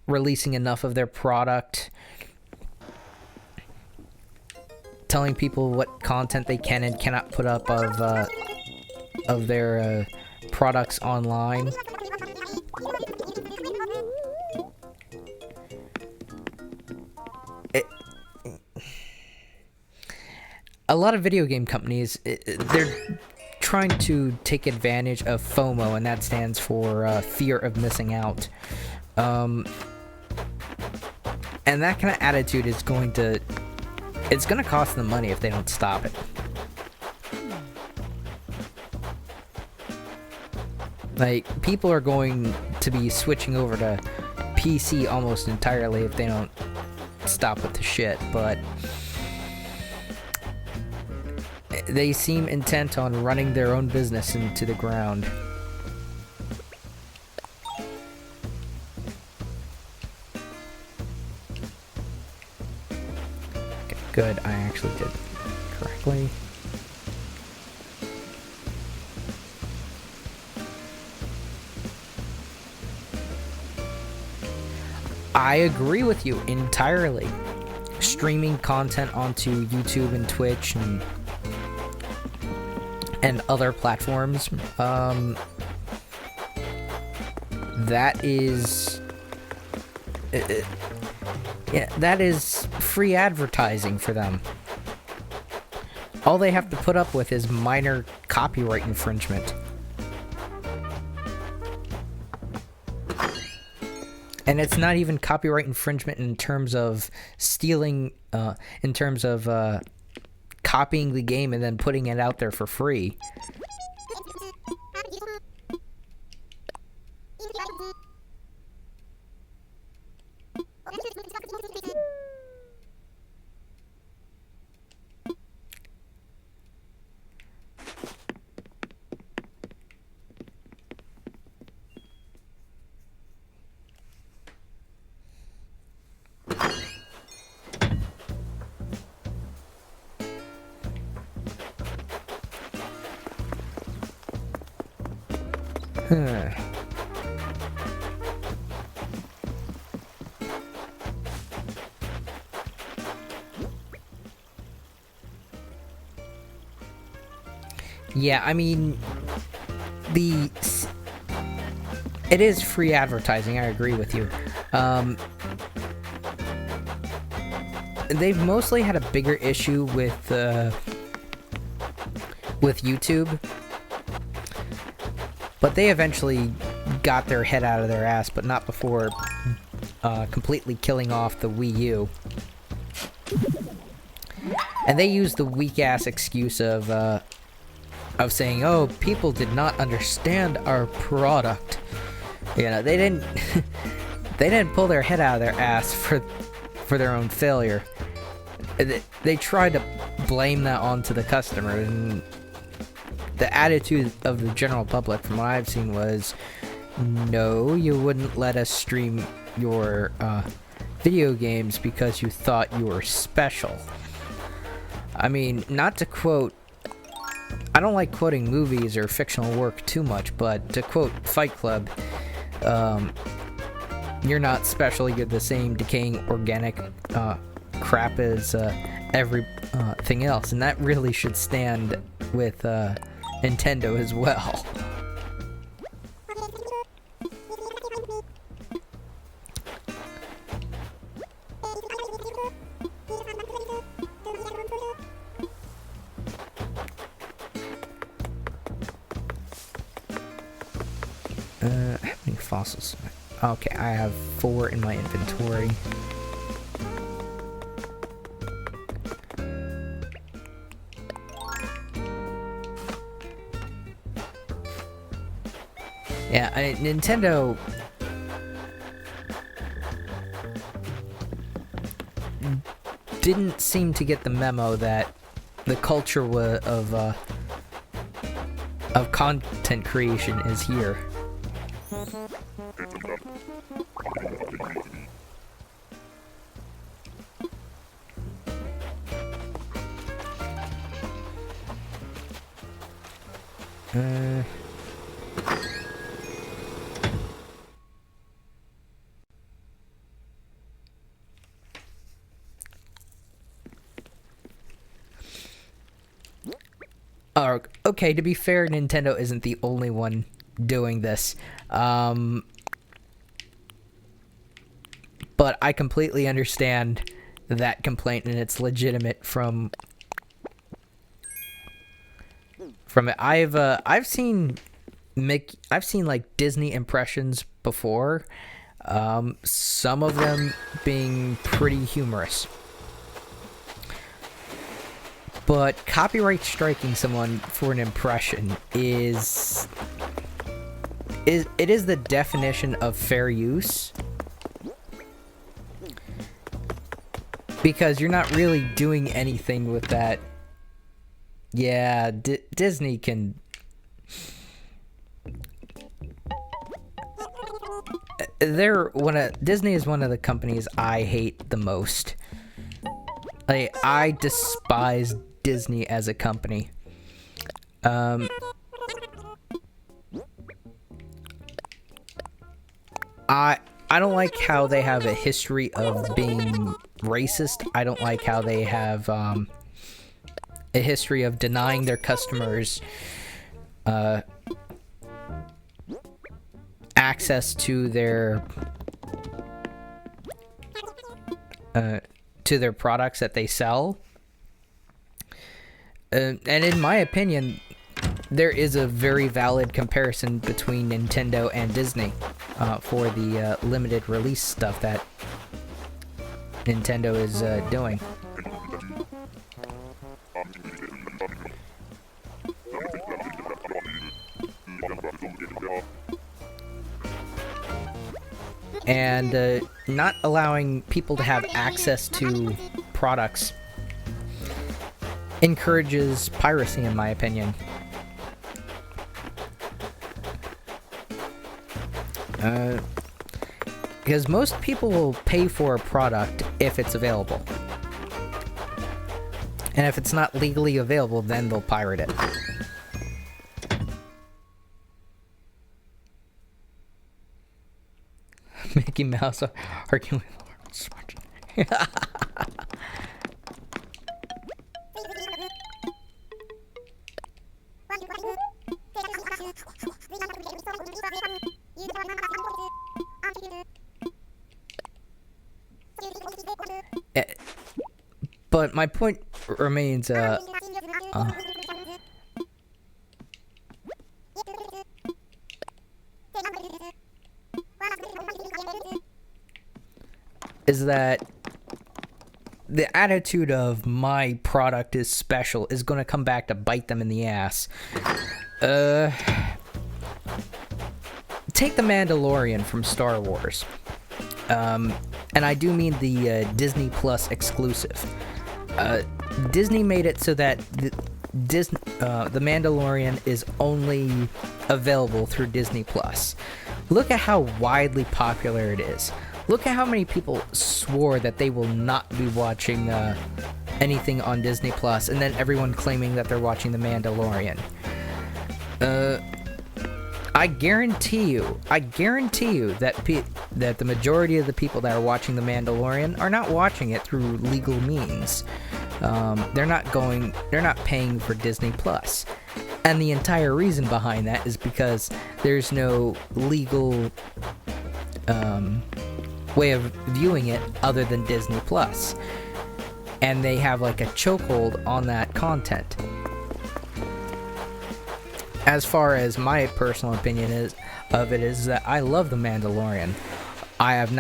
releasing enough of their product. Telling people what content they can and cannot put up of their products online. A lot of video game companies, they're trying to take advantage of FOMO, and that stands for fear of missing out. And that kind of attitude is going to... It's going to cost them money if they don't stop it. Like, people are going to be switching over to PC almost entirely if they don't stop with the shit, but... They seem intent on running their own business into the ground. Okay, good. I actually did correctly. I agree with you entirely. Streaming content onto YouTube and Twitch and other platforms, that is yeah, that is free advertising for them. All they have to put up with is minor copyright infringement. And it's not even copyright infringement in terms of stealing, in terms of copying the game and then putting it out there for free. Yeah, I mean, it is free advertising, I agree with you. They've mostly had a bigger issue with YouTube, but they eventually got their head out of their ass, but not before completely killing off the Wii U. And they used the weak-ass excuse of saying, "Oh, people did not understand our product." You know, they didn't they didn't pull their head out of their ass for their own failure. They tried to blame that onto the customer, and the attitude of the general public, from what I've seen, was, "No, you wouldn't let us stream your video games because you thought you were special." I mean, not to quote, I don't like quoting movies or fictional work too much, but to quote Fight Club, "You're not special, you're the same decaying organic crap as everything else." And that really should stand with Nintendo as well. How many fossils? Okay, I have 4 in my inventory. Yeah, Nintendo didn't seem to get the memo that the culture of content creation is here. Okay, to be fair, Nintendo isn't the only one doing this. But I completely understand that complaint, and it's legitimate from it. I've seen like Disney impressions before. Some of them being pretty humorous. But copyright striking someone for an impression is the definition of fair use. Because you're not really doing anything with that Yeah, Disney can... Disney is one of the companies I hate the most. Like, I despise Disney as a company. I don't like how they have a history of being racist. I don't like how they have a history of denying their customers access to their products that they sell. And in my opinion, there is a very valid comparison between Nintendo and Disney for the limited release stuff that Nintendo is doing. And not allowing people to have access to products encourages piracy, in my opinion. Because most people will pay for a product if it's available. And if it's not legally available, then they'll pirate it. Mickey Mouse arguing with Lawrence. But my point remains, is that the attitude of my product is special is going to come back to bite them in the ass. Take The Mandalorian from Star Wars. And I do mean the Disney Plus exclusive. Disney made it so that The Mandalorian is only available through Disney Plus. Look at how widely popular it is. Look at how many people swore that they will not be watching anything on Disney Plus, and then everyone claiming that they're watching The Mandalorian. I guarantee you that that the majority of the people that are watching The Mandalorian are not watching it through legal means. They're not paying for Disney Plus. And the entire reason behind that is because there's no legal way of viewing it other than Disney Plus. And they have like a chokehold on that content. As far as my personal opinion is that I love The Mandalorian. I have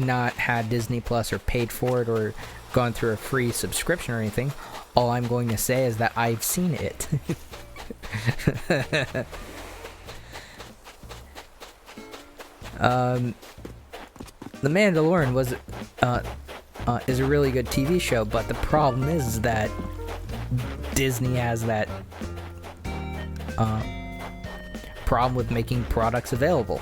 not had Disney Plus or paid for it or gone through a free subscription or anything. All I'm going to say is that I've seen it. The Mandalorian is a really good TV show, but the problem is that Disney has that problem with making products available.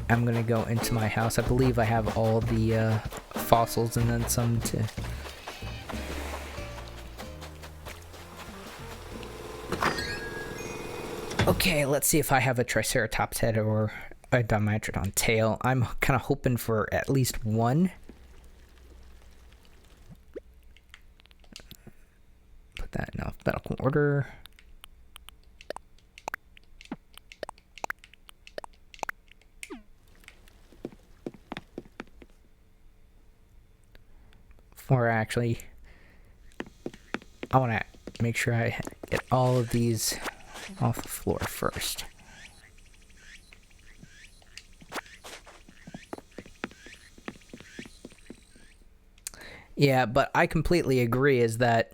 I'm gonna go into my house. I believe I have all the fossils and then some to... Okay, let's see if I have a Triceratops head or a Dimetrodon tail. I'm kind of hoping for at least one. Put that in alphabetical order. Or actually, I want to make sure I get all of these off the floor first. Yeah, but I completely agree is that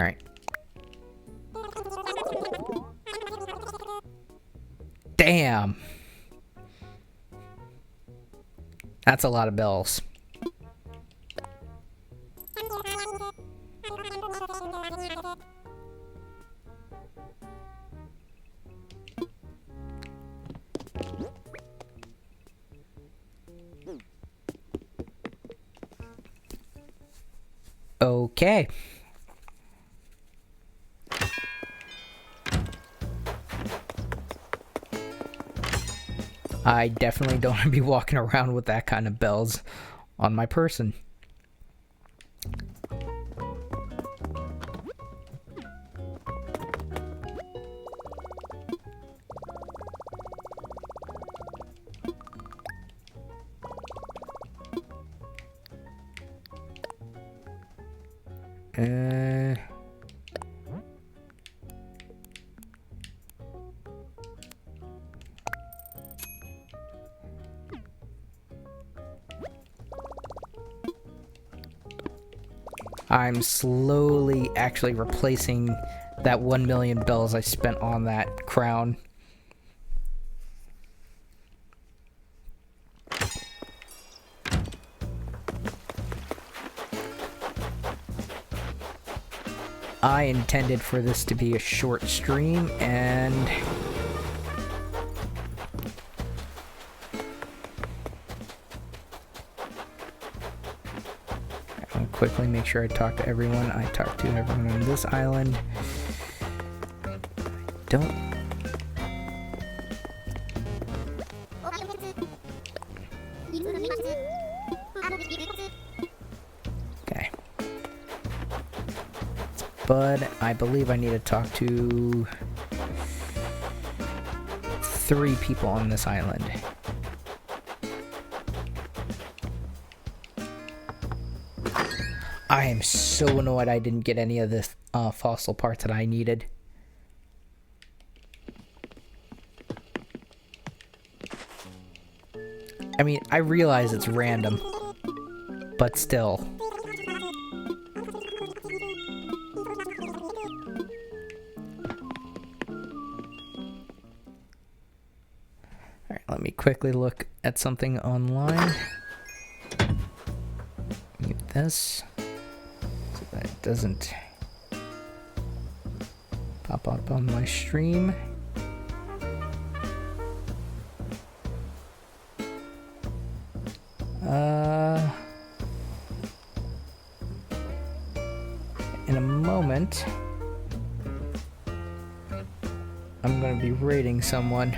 Alright. Damn! That's a lot of bells. Okay. I definitely don't want to be walking around with that kind of bells on my person. I'm slowly actually replacing that 1 million bells I spent on that crown. I intended for this to be a short stream, and I'll quickly make sure I talk to everyone. I talk to everyone on this island. Don't. Okay. But I believe I need to talk to 3 people on this island. I am so annoyed I didn't get any of this fossil parts that I needed. I mean, I realize it's random, but still. Alright, let me quickly look at something online. Mute this so that it doesn't pop up on my stream. In a moment, I'm going to be raiding someone.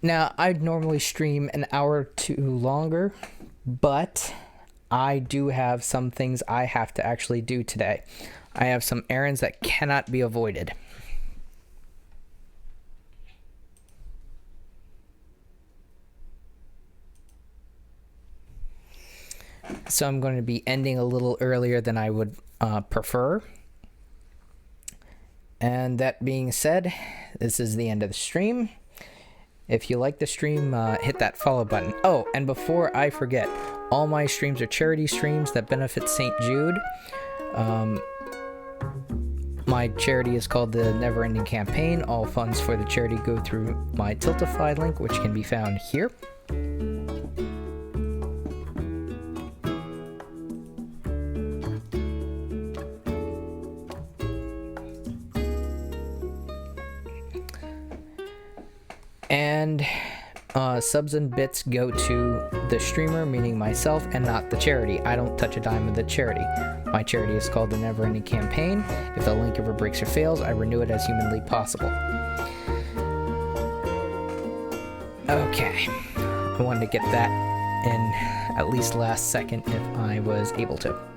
Now, I'd normally stream an hour or two longer, but I do have some things I have to actually do today. I have some errands that cannot be avoided. So I'm going to be ending a little earlier than I would prefer. And that being said, this is the end of the stream. If you like the stream, hit that follow button. Oh, and before I forget, all my streams are charity streams that benefit St. Jude. My charity is called the Never Ending Campaign. All funds for the charity go through my Tiltify link, which can be found here. And subs and bits go to the streamer, meaning myself, and not the charity. I don't touch a dime of the charity. My charity is called the Never Ending Campaign. If the link ever breaks or fails, I renew it as humanly possible. Okay, I wanted to get that in at least last second if I was able to.